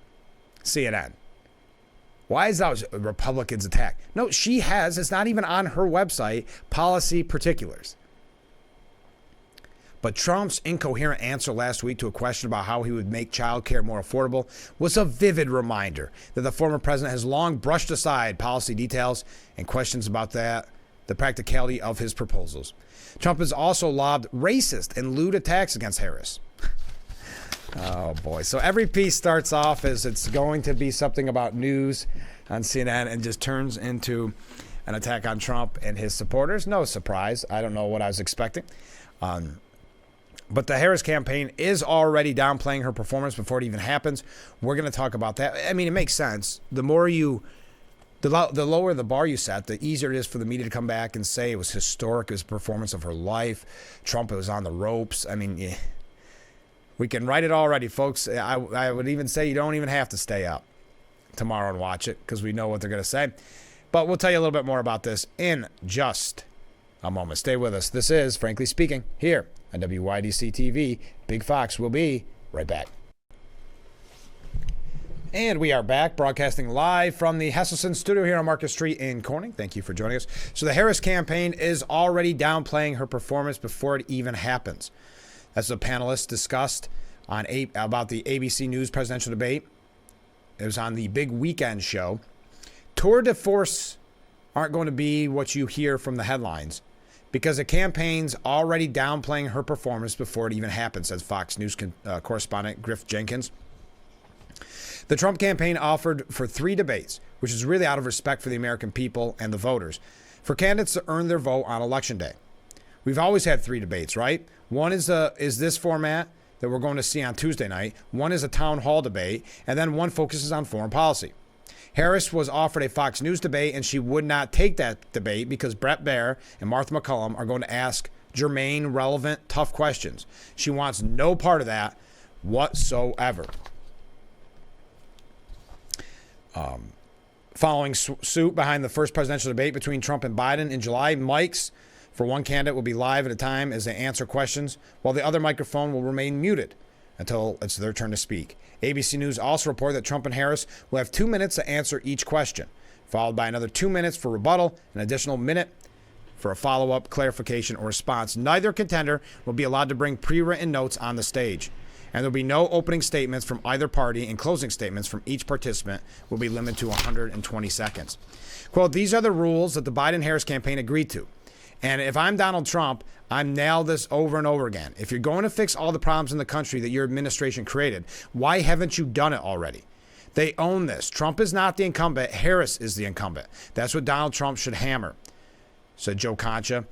CNN. Why is that Republicans attack? No, she has. It's not even on her website, policy particulars. But Trump's incoherent answer last week to a question about how he would make child care more affordable was a vivid reminder that the former president has long brushed aside policy details and questions about the practicality of his proposals. Trump has also lobbed racist and lewd attacks against Harris. Oh, boy. So every piece starts off as it's going to be something about news on CNN and just turns into an attack on Trump and his supporters. No surprise. I don't know what I was expecting. But the Harris campaign is already downplaying her performance before it even happens. We're going to talk about that. I mean, it makes sense. The lower the bar you set, the easier it is for the media to come back and say it was historic. It was the performance of her life. Trump, it was on the ropes. I mean, yeah, we can write it already, folks. I would even say you don't even have to stay up tomorrow and watch it because we know what they're going to say. But we'll tell you a little bit more about this in just a moment. Stay with us. This is Frankly Speaking here on WYDC TV. Big Fox will be right back. And we are back, broadcasting live from the Hesselson studio here on Market Street in Corning. Thank you for joining us. So the Harris campaign is already downplaying her performance before it even happens. As the panelists discussed about the ABC News presidential debate, it was on the Big Weekend show. Tour de force aren't going to be what you hear from the headlines because the campaign's already downplaying her performance before it even happens, says Fox News correspondent Griff Jenkins. The Trump campaign offered for 3 debates, which is really out of respect for the American people and the voters, for candidates to earn their vote on Election Day. We've always had 3 debates, right? One is this format that we're going to see on Tuesday night. One is a town hall debate, and then one focuses on foreign policy. Harris was offered a Fox News debate, and she would not take that debate because Bret Baier and Martha McCallum are going to ask germane, relevant, tough questions. She wants no part of that whatsoever. Following suit behind the first presidential debate between Trump and Biden in July, mics for one candidate will be live at a time as they answer questions, while the other microphone will remain muted until it's their turn to speak. ABC News also reported that Trump and Harris will have 2 minutes to answer each question, followed by another 2 minutes for rebuttal, an additional minute for a follow-up, clarification, or response. Neither contender will be allowed to bring pre-written notes on the stage. And there'll be no opening statements from either party, and closing statements from each participant will be limited to 120 seconds. Quote, these are the rules that the Biden-Harris campaign agreed to. And if I'm Donald Trump, I'm nailed this over and over again. If you're going to fix all the problems in the country that your administration created, why haven't you done it already? They own this. Trump is not the incumbent. Harris is the incumbent. That's what Donald Trump should hammer, said Joe Concha.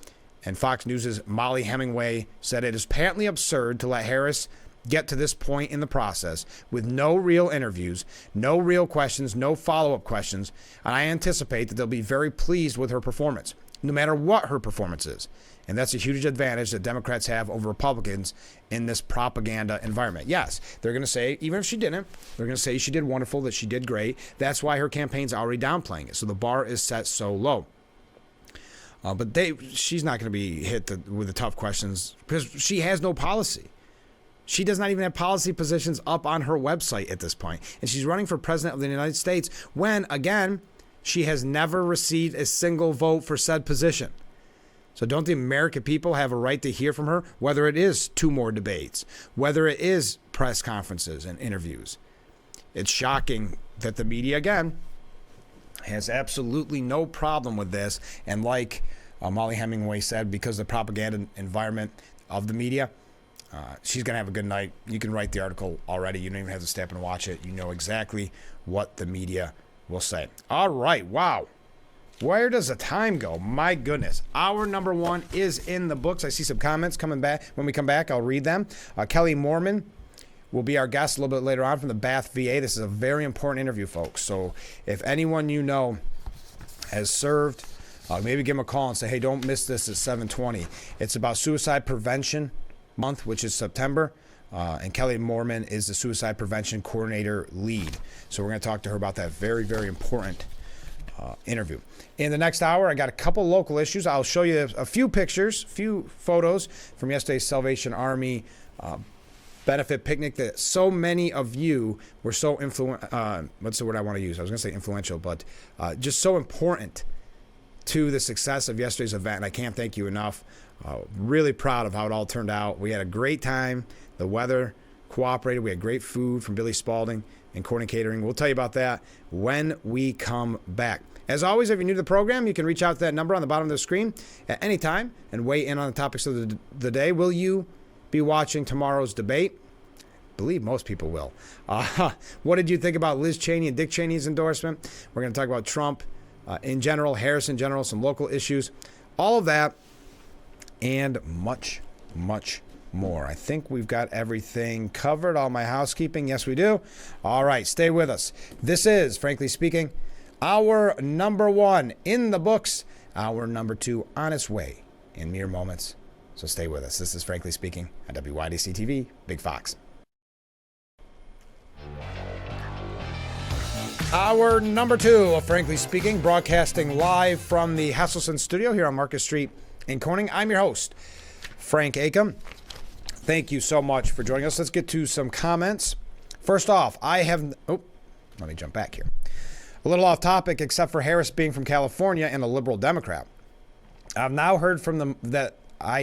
And Fox News' Molly Hemingway said it is patently absurd to let Harris get to this point in the process with no real interviews, no real questions, no follow-up questions, and I anticipate that they'll be very pleased with her performance, no matter what her performance is. And that's a huge advantage that Democrats have over Republicans in this propaganda environment. Yes, they're going to say, even if she didn't, they're going to say she did wonderful, that she did great. That's why her campaign's already downplaying it. So the bar is set so low. But she's not going to be hit with the tough questions because she has no policy. She does not even have policy positions up on her website at this point. And she's running for president of the United States when, again, she has never received a single vote for said position. So don't the American people have a right to hear from her, whether it is 2 more debates, whether it is press conferences and interviews? It's shocking that the media, again, has absolutely no problem with this. And like Molly Hemingway said, because of the propaganda environment of the media, she's going to have a good night. You can write the article already. You don't even have to stay up and watch it. You know exactly what the media will say. All right. Wow. Where does the time go? My goodness. Hour number 1 is in the books. I see some comments coming back. When we come back, I'll read them. Kelly Moorman will be our guest a little bit later on from the Bath VA. This is a very important interview, folks. So if anyone you know has served, maybe give them a call and say, hey, don't miss this at 7:20. It's about Suicide Prevention Month, which is September. And Kelly Moorman is the Suicide Prevention Coordinator lead. So we're going to talk to her about that very, very important interview. In the next hour, I got a couple local issues. I'll show you a few pictures, few photos from yesterday's Salvation Army benefit picnic that so many of you were so what's the word I want to use? I was going to say influential, but just so important to the success of yesterday's event. And I can't thank you enough. Really proud of how it all turned out. We had a great time. The weather cooperated. We had great food from Billy Spalding and Corning Catering. We'll tell you about that when we come back. As always, if you're new to the program, you can reach out to that number on the bottom of the screen at any time and weigh in on the topics of the day. Will you be watching tomorrow's debate? I believe most people will. What did you think about Liz Cheney and Dick Cheney's endorsement? We're going to talk about Trump in general, Harris in general, some local issues, all of that, and much, much more. I think we've got everything covered, all my housekeeping. Yes, we do. All right, stay with us. This is, frankly speaking, hour number 1 in the books, hour number 2 on its way in mere moments. So stay with us. This is Frankly Speaking on WYDC TV, Big Fox. Hour number 2 of Frankly Speaking, broadcasting live from the Hesselson studio here on Market Street in Corning. I'm your host, Frank Acom. Thank you so much for joining us. Let's get to some comments. First off, let me jump back here. A little off topic, except for Harris being from California and a liberal Democrat. I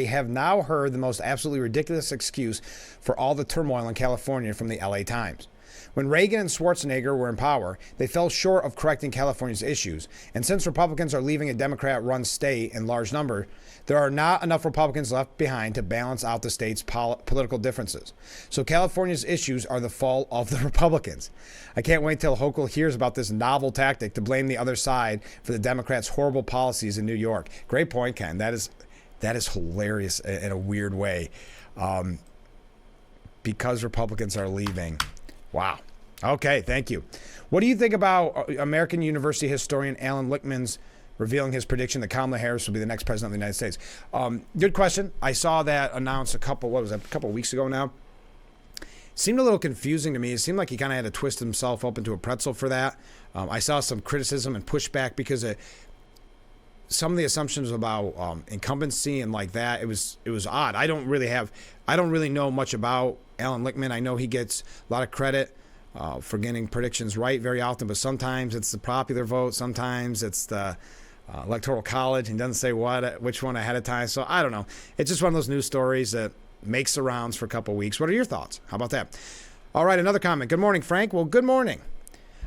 have now heard the most absolutely ridiculous excuse for all the turmoil in California from the LA Times. When Reagan and Schwarzenegger were in power, they fell short of correcting California's issues. And since Republicans are leaving a Democrat-run state in large number, there are not enough Republicans left behind to balance out the state's political differences. So California's issues are the fault of the Republicans. I can't wait till Hochul hears about this novel tactic to blame the other side for the Democrats' horrible policies in New York. Great point, Ken. That is hilarious in a weird way. Because Republicans are leaving. Wow. Okay, thank you. What do you think about American University historian Alan Lichtman's revealing his prediction that Kamala Harris will be the next president of the United States? Good question. I saw that announced a couple of weeks ago now. Seemed a little confusing to me. It seemed like he kind of had to twist himself up into a pretzel for that. I saw some criticism and pushback because some of the assumptions about incumbency and like that, it was odd. I don't really know much about Alan Lichtman. I know he gets a lot of credit for getting predictions right very often, but sometimes it's the popular vote, sometimes it's the Electoral College, and doesn't say which one ahead of time. So I don't know. It's just one of those news stories that makes the rounds for a couple of weeks. What are your thoughts? How about that? All right, another comment. Good morning, Frank. Well, good morning.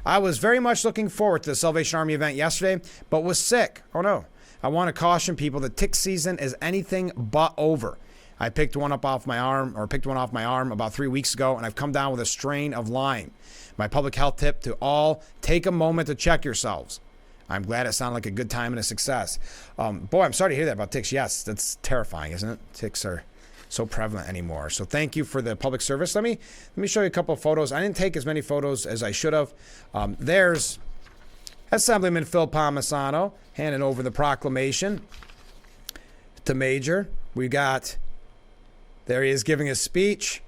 I was very much looking forward to the Salvation Army event yesterday, but was sick. Oh, no. I want to caution people that tick season is anything but over. I picked one off my arm about 3 weeks ago, and I've come down with a strain of Lyme. My public health tip to all, take a moment to check yourselves. I'm glad it sounded like a good time and a success. Boy, I'm sorry to hear that about ticks. Yes, that's terrifying, isn't it? Ticks are so prevalent anymore. So thank you for the public service. Let me show you a couple of photos. I didn't take as many photos as I should have. There's Assemblyman Phil Palmisano handing over the proclamation to Major. There he is giving a speech.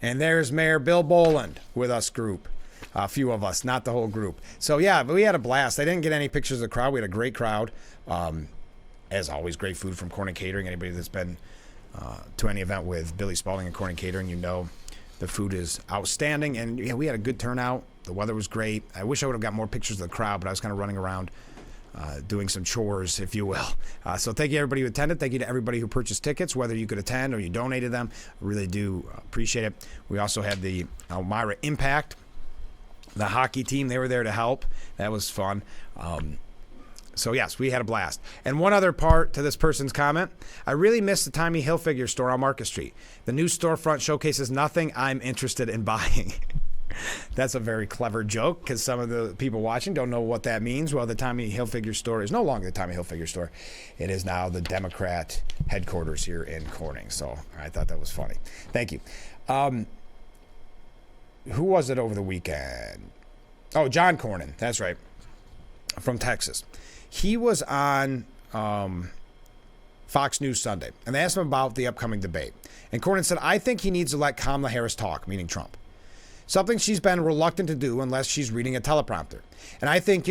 And there's Mayor Bill Boland with us group. A few of us, not the whole group. So yeah, but we had a blast. I didn't get any pictures of the crowd. We had a great crowd. As always, great food from Corning Catering. Anybody that's been to any event with Billy Spalding and Corning Catering, you know the food is outstanding. And yeah, we had a good turnout. The weather was great. I wish I would have got more pictures of the crowd, but I was kind of running around doing some chores, if you will. So thank you everybody who attended. Thank you to everybody who purchased tickets, whether you could attend or you donated them. I really do appreciate it. We also had the Elmira Impact, the hockey team. They were there to help. That was fun. So yes, we had a blast. And one other part to this person's comment, I really missed the Tommy Hilfiger store on Market Street. The new storefront showcases nothing I'm interested in buying. That's a very clever joke because some of the people watching don't know what that means. Well, the Tommy Hilfiger store is no longer the Tommy Hilfiger store. It is now the Democrat headquarters here in Corning. So I thought that was funny. Thank you. Who was it over the weekend? Oh, John Cornyn. That's right. From Texas. He was on Fox News Sunday, and they asked him about the upcoming debate. And Cornyn said, I think he needs to let Kamala Harris talk, meaning Trump. Something she's been reluctant to do unless she's reading a teleprompter. And I think,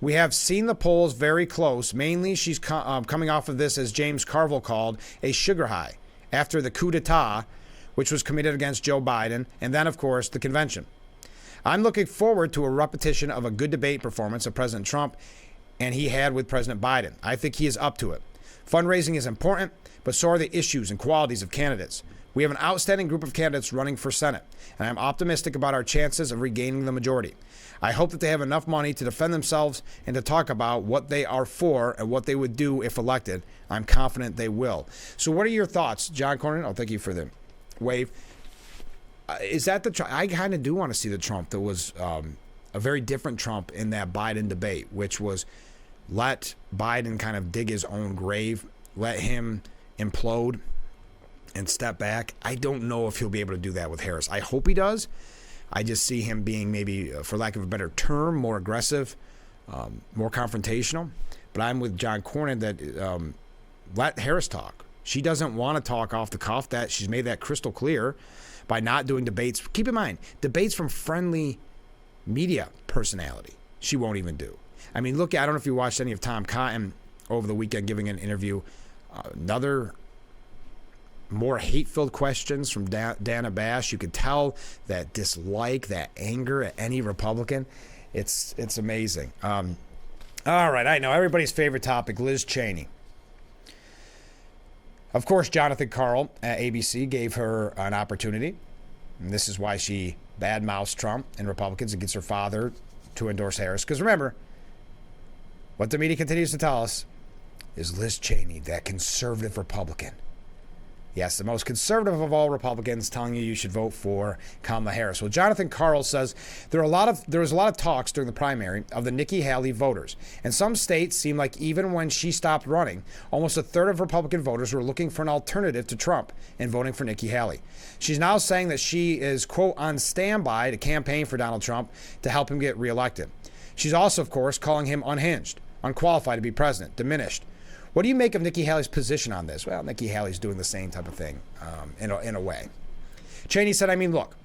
we have seen the polls very close. Mainly she's coming off of this, as James Carville called, a sugar high after the coup d'etat, which was committed against Joe Biden, and then, of course, the convention. I'm looking forward to a repetition of a good debate performance of President Trump and he had with President Biden. I think he is up to it. Fundraising is important, but so are the issues and qualities of candidates. We have an outstanding group of candidates running for Senate, and I'm optimistic about our chances of regaining the majority. I hope that they have enough money to defend themselves and to talk about what they are for and what they would do if elected. I'm confident they will. So what are your thoughts, John Cornyn? Oh, thank you for the wave. Is that the Trump? I kind of do want to see the Trump that was a very different Trump in that Biden debate, which was let Biden kind of dig his own grave, let him implode and step back. I don't know if he'll be able to do that with Harris. I hope he does. I just see him being maybe, for lack of a better term, more aggressive, more confrontational. But I'm with John Cornyn that let Harris talk. She doesn't want to talk off the cuff. That she's made that crystal clear by not doing debates. Keep in mind, debates from friendly media personality, she won't even do. I mean, look, I don't know if you watched any of Tom Cotton over the weekend giving an interview. Another more hate-filled questions from Dana Bash. You could tell that dislike, that anger at any Republican. It's amazing. All right, I know everybody's favorite topic, Liz Cheney. Of course, Jonathan Karl at ABC gave her an opportunity. And this is why she badmouths Trump and Republicans and gets her father to endorse Harris. Because remember, what the media continues to tell us is Liz Cheney, that conservative Republican. Yes, the most conservative of all Republicans, telling you should vote for Kamala Harris. Well, Jonathan Karl says there was a lot of talks during the primary of the Nikki Haley voters. And some states seem like even when she stopped running, almost a third of Republican voters were looking for an alternative to Trump and voting for Nikki Haley. She's now saying that she is, quote, on standby to campaign for Donald Trump to help him get reelected. She's also, of course, calling him unhinged, unqualified to be president, diminished. What do you make of Nikki Haley's position on this? Well, Nikki Haley's doing the same type of thing in a way. Cheney said, look,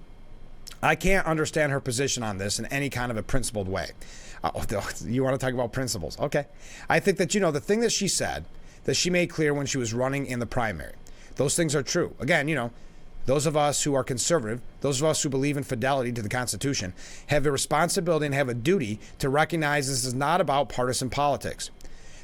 I can't understand her position on this in any kind of a principled way. You want to talk about principles? Okay. I think that, the thing that she said, that she made clear when she was running in the primary, those things are true. Again, those of us who are conservative, those of us who believe in fidelity to the Constitution, have a responsibility and have a duty to recognize this is not about partisan politics.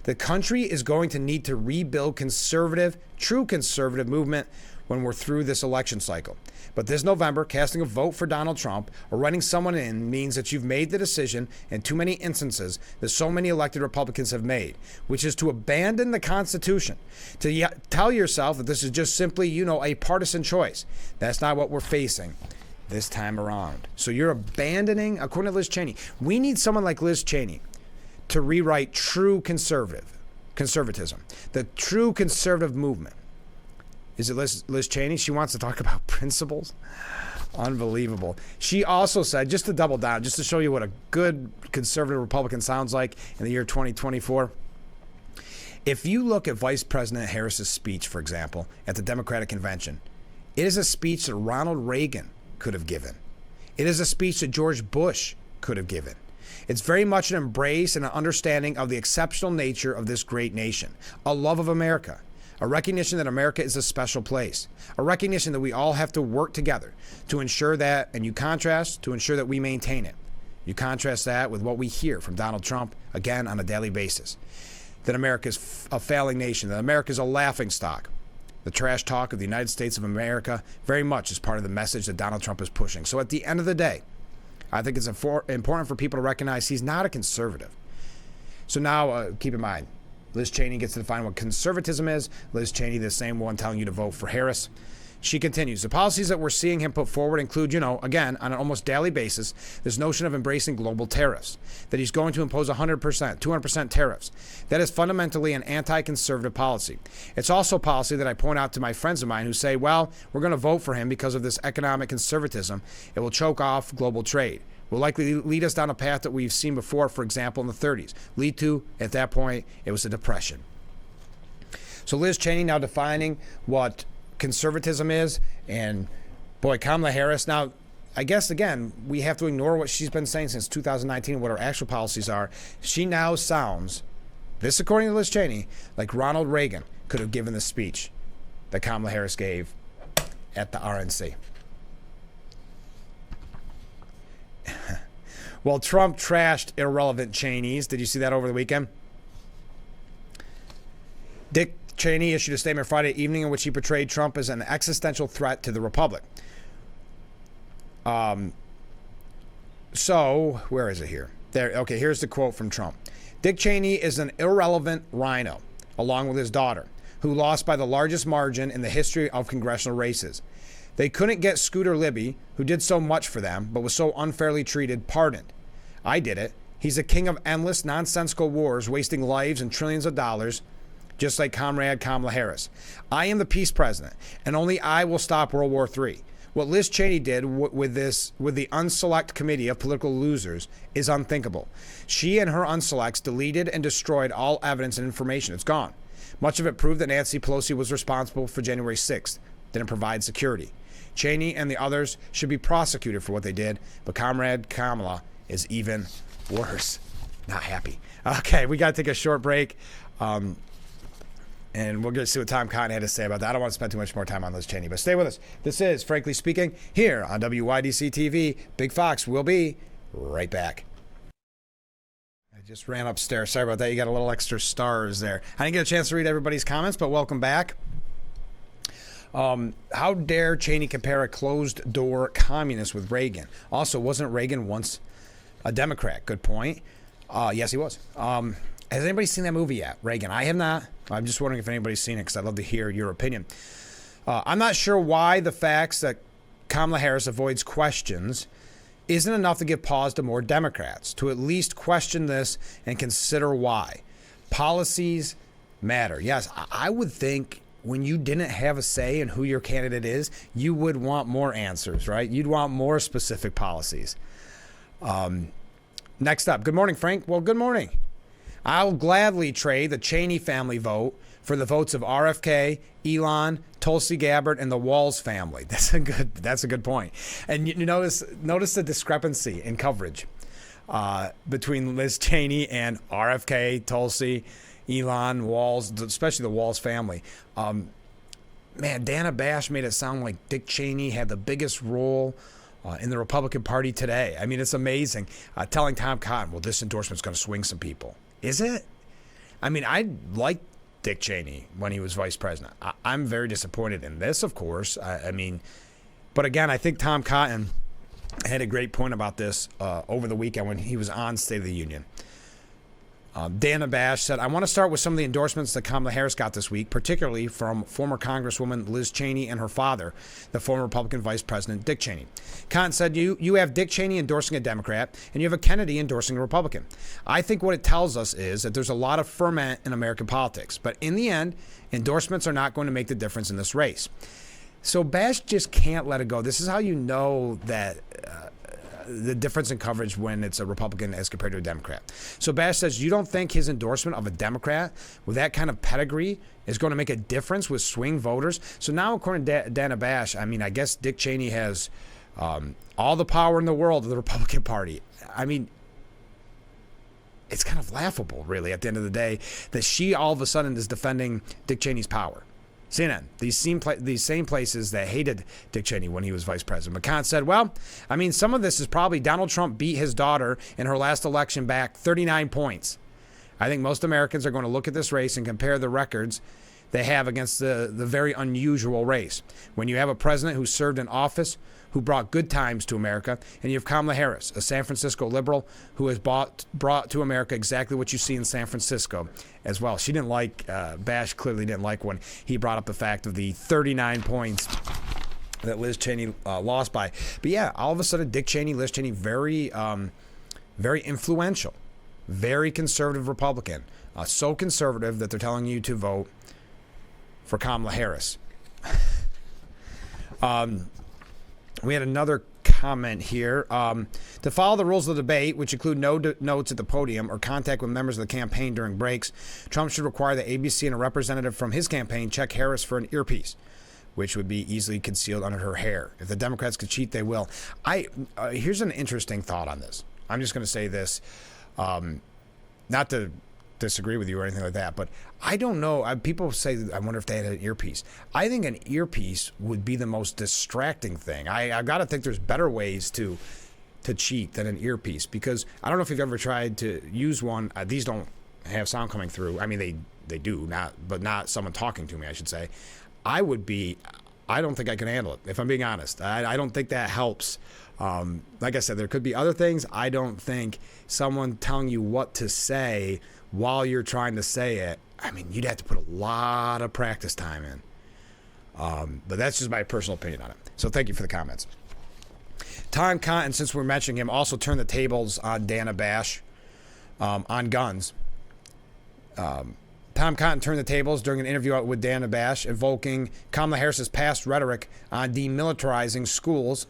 The country is going to need to rebuild true conservative movement when we're through this election cycle. But this November, casting a vote for Donald Trump or running someone in means that you've made the decision in too many instances that so many elected Republicans have made, which is to abandon the Constitution, to tell yourself that this is just simply, a partisan choice. That's not what we're facing this time around. So you're abandoning, according to Liz Cheney, we need someone like Liz Cheney to rewrite true conservatism, the true conservative movement. Is it Liz Cheney? She wants to talk about principles. Unbelievable. She also said, just to double down, just to show you what a good conservative Republican sounds like in the year 2024. If you look at Vice President Harris's speech, for example, at the Democratic Convention, it is a speech that Ronald Reagan could have given. It is a speech that George Bush could have given. It's very much an embrace and an understanding of the exceptional nature of this great nation, a love of America, a recognition that America is a special place, a recognition that we all have to work together to ensure that, and you contrast, to ensure that we maintain it. You contrast that with what we hear from Donald Trump, again, on a daily basis, that America is a failing nation, that America is a laughingstock. The trash talk of the United States of America very much is part of the message that Donald Trump is pushing. So at the end of the day, I think it's important for people to recognize he's not a conservative. So now, keep in mind, Liz Cheney gets to define what conservatism is. Liz Cheney, the same one telling you to vote for Harris. She continues, the policies that we're seeing him put forward include, again, on an almost daily basis, this notion of embracing global tariffs, that he's going to impose 100%, 200% tariffs. That is fundamentally an anti-conservative policy. It's also a policy that I point out to my friends of mine who say, well, we're going to vote for him because of this economic conservatism. It will choke off global trade. Will likely lead us down a path that we've seen before, for example, in the 30s. Lead to, at that point, it was a depression. So Liz Cheney now defining what conservatism is, and boy, Kamala Harris. Now, I guess, again, we have to ignore what she's been saying since 2019, what her actual policies are. She now sounds, this according to Liz Cheney, like Ronald Reagan could have given the speech that Kamala Harris gave at the RNC. Well, Trump trashed irrelevant Cheneys. Did you see that over the weekend? Dick Cheney issued a statement Friday evening in which he portrayed Trump as an existential threat to the republic. So, where is it here? There. Okay, here's the quote from Trump. Dick Cheney is an irrelevant rhino, along with his daughter, who lost by the largest margin in the history of congressional races. They couldn't get Scooter Libby, who did so much for them, but was so unfairly treated, pardoned. I did it. He's a king of endless, nonsensical wars, wasting lives and trillions of dollars, just like Comrade Kamala Harris. I am the peace president, and only I will stop World War III. What Liz Cheney did with the unselect committee of political losers is unthinkable. She and her unselects deleted and destroyed all evidence and information. It's gone. Much of it proved that Nancy Pelosi was responsible for January 6th, didn't provide security. Cheney and the others should be prosecuted for what they did, but Comrade Kamala is even worse. Not happy. Okay, we got to take a short break. And we're going to see what Tom Cotton had to say about that. I don't want to spend too much more time on Liz Cheney, but stay with us. This is Frankly Speaking here on WYDC TV. Big Fox will be right back. I just ran upstairs. Sorry about that. You got a little extra stars there. I didn't get a chance to read everybody's comments, but welcome back. How dare Cheney compare a closed-door communist with Reagan? Also, wasn't Reagan once a Democrat? Good point. Yes, he was. Has anybody seen that movie yet? Reagan. I have not. I'm just wondering if anybody's seen it because I'd love to hear your opinion. I'm not sure why the facts that Kamala Harris avoids questions isn't enough to give pause to more Democrats to at least question this and consider why. Policies matter. Yes, I would think when you didn't have a say in who your candidate is, you would want more answers, right? You'd want more specific policies. Next up, good morning, Frank. Well, good morning. I'll gladly trade the Cheney family vote for the votes of RFK, Elon, Tulsi Gabbard, and the Walz family. That's a good point. And you notice the discrepancy in coverage between Liz Cheney and RFK, Tulsi, Elon, Walz, especially the Walz family. Man, Dana Bash made it sound like Dick Cheney had the biggest role in the Republican Party today. I mean, it's amazing. Telling Tom Cotton, well, this endorsement's going to swing some people. Is it? I mean, I liked Dick Cheney when he was vice president. I'm very disappointed in this, of course. I mean, but again, I think Tom Cotton had a great point about this over the weekend when he was on State of the Union. Dana Bash said, I want to start with some of the endorsements that Kamala Harris got this week, particularly from former Congresswoman Liz Cheney and her father, the former Republican Vice President Dick Cheney. Cotton said, you have Dick Cheney endorsing a Democrat, and you have a Kennedy endorsing a Republican. I think what it tells us is that there's a lot of ferment in American politics. But in the end, endorsements are not going to make the difference in this race. So Bash just can't let it go. This is how you know that the difference in coverage when it's a Republican as compared to a Democrat. So Bash says, you don't think his endorsement of a Democrat with that kind of pedigree is going to make a difference with swing voters? So now, according to Dana Bash, I mean, I guess Dick Cheney has all the power in the world of the Republican Party. I mean, it's kind of laughable, really, at the end of the day, that she all of a sudden is defending Dick Cheney's power. CNN, these same places that hated Dick Cheney when he was vice president. McCann said, well, I mean, some of this is probably Donald Trump beat his daughter in her last election back 39 points. I think most Americans are going to look at this race and compare the records they have against the very unusual race. When you have a president who served in office, who brought good times to America, and you have Kamala Harris, a San Francisco liberal who has brought to America exactly what you see in San Francisco as well. She didn't like, Bash clearly didn't like when he brought up the fact of the 39 points that Liz Cheney lost by. But yeah, all of a sudden, Dick Cheney, Liz Cheney, very influential, very conservative Republican. So conservative that they're telling you to vote for Kamala Harris. We had another comment here. To follow the rules of the debate, which include no notes at the podium or contact with members of the campaign during breaks, Trump should require that ABC and a representative from his campaign check Harris for an earpiece, which would be easily concealed under her hair. If the Democrats could cheat, they will. Here's an interesting thought on this. I'm just going to say this, not to disagree with you or anything like that, but I don't know. People say, I wonder if they had an earpiece. I think an earpiece would be the most distracting thing. I've got to think there's better ways to cheat than an earpiece, because I don't know if you've ever tried to use one. These don't have sound coming through. I mean, they do, but not someone talking to me, I should say. I don't think I can handle it, if I'm being honest. I don't think that helps. Like I said, there could be other things. I don't think someone telling you what to say while you're trying to say it, I mean, you'd have to put a lot of practice time in. But that's just my personal opinion on it. So thank you for the comments. Tom Cotton, since we're mentioning him, also turned the tables on Dana Bash on guns. Tom Cotton turned the tables during an interview with Dana Bash, invoking Kamala Harris's past rhetoric on demilitarizing schools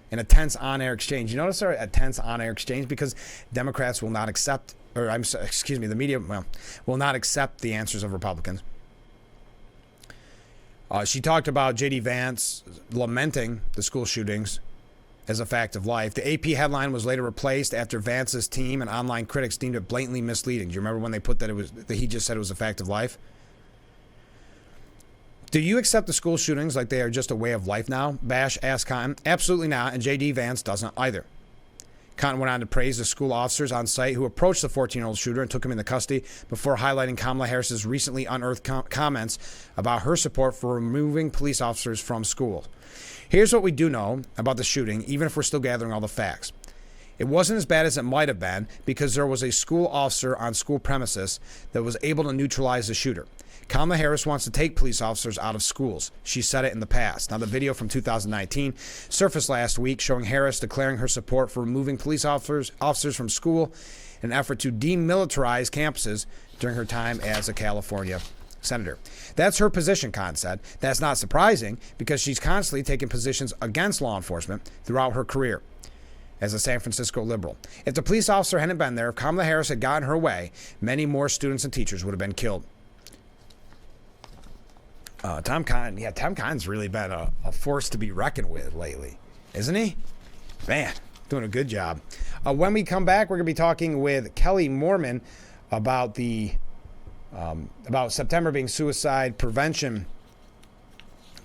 in a tense on-air exchange. You notice a tense on-air exchange because Democrats will not accept, the media will not accept the answers of Republicans. She talked about J.D. Vance lamenting the school shootings as a fact of life. The AP headline was later replaced after Vance's team and online critics deemed it blatantly misleading. Do you remember when they put that he just said it was a fact of life? Do you accept the school shootings like they are just a way of life now? Bash asked Cotton. Absolutely not, and J.D. Vance doesn't either. Cotton went on to praise the school officers on site who approached the 14-year-old shooter and took him into custody before highlighting Kamala Harris's recently unearthed comments about her support for removing police officers from schools. Here's what we do know about the shooting, even if we're still gathering all the facts. It wasn't as bad as it might have been because there was a school officer on school premises that was able to neutralize the shooter. Kamala Harris wants to take police officers out of schools. She said it in the past. Now, the video from 2019 surfaced last week showing Harris declaring her support for removing police officers from school in an effort to demilitarize campuses during her time as a California senator. That's her position, Khan said. That's not surprising because she's constantly taken positions against law enforcement throughout her career as a San Francisco liberal. If the police officer hadn't been there, if Kamala Harris had gotten her way, many more students and teachers would have been killed. Tom Cotton's really been a force to be reckoned with lately, isn't he? Man, doing a good job. When we come back, we're going to be talking with Kelly Mormon about about September being Suicide Prevention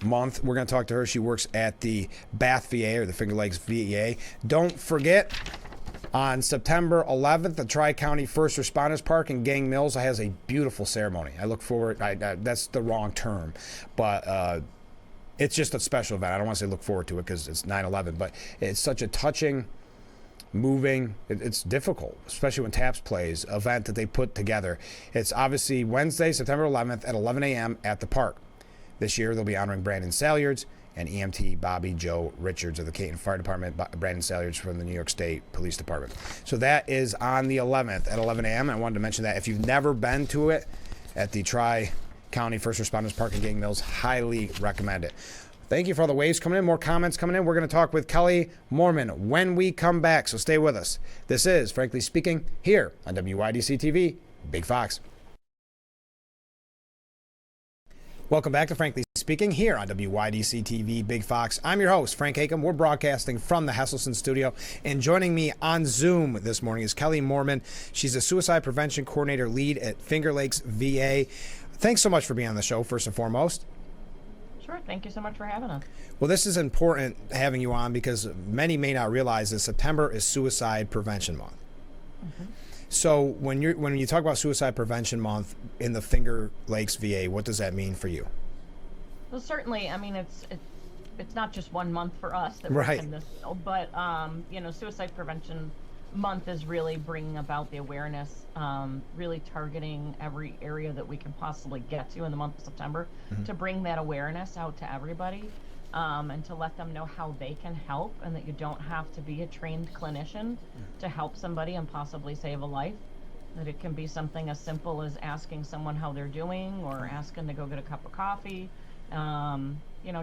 Month. We're going to talk to her. She works at the Bath VA or the Finger Lakes VA. Don't forget, on September 11th, the Tri-County First Responders Park in Gang Mills has a beautiful ceremony. I look forward, that's the wrong term, but it's just a special event. I don't want to say look forward to it because it's 9/11, but it's such a touching moving. It's difficult, especially when TAPS plays, event that they put together. It's obviously Wednesday, September 11th at 11 a.m. at the park. This year, they'll be honoring Brandon Salyards and EMT Bobby Joe Richards of the Caton Fire Department, Brandon Salyards from the New York State Police Department. So that is on the 11th at 11 a.m. I wanted to mention that if you've never been to it at the Tri-County First Responders Park in Gang Mills, highly recommend it. Thank you for all the waves coming in, more comments coming in. We're going to talk with Kelly Moorman when we come back, so stay with us. This is Frankly Speaking here on WYDC TV, Big Fox. Welcome back to Frankly Speaking here on WYDC TV, Big Fox. I'm your host, Frank Acom. We're broadcasting from the Hesselson studio, and joining me on Zoom this morning is Kelly Moorman. She's a suicide prevention coordinator lead at Finger Lakes VA. Thanks so much for being on the show, first and foremost. Sure. Thank you so much for having us. Well, this is important having you on because many may not realize that September is Suicide Prevention Month. Mm-hmm. So when you talk about Suicide Prevention Month in the Finger Lakes VA, what does that mean for you? Well, certainly, I mean, it's not just 1 month for us that right. we're in this field, but Suicide Prevention Month is really bringing about the awareness, really targeting every area that we can possibly get to in the month of September, mm-hmm. to bring that awareness out to everybody, and to let them know how they can help, and that you don't have to be a trained clinician to help somebody and possibly save a life. That it can be something as simple as asking someone how they're doing, or asking to go get a cup of coffee,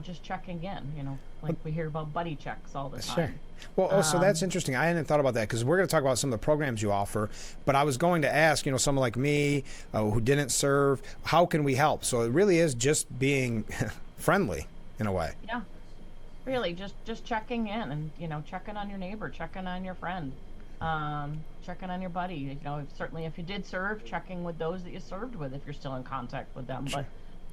just checking in, like we hear about buddy checks all the time. Sure. Well, so that's interesting. I hadn't thought about that because we're going to talk about some of the programs you offer, but I was going to ask, someone like me who didn't serve, how can we help? So it really is just being friendly in a way. Yeah, really, just checking in and, checking on your neighbor, checking on your friend, checking on your buddy. Certainly if you did serve, checking with those that you served with if you're still in contact with them. Sure. But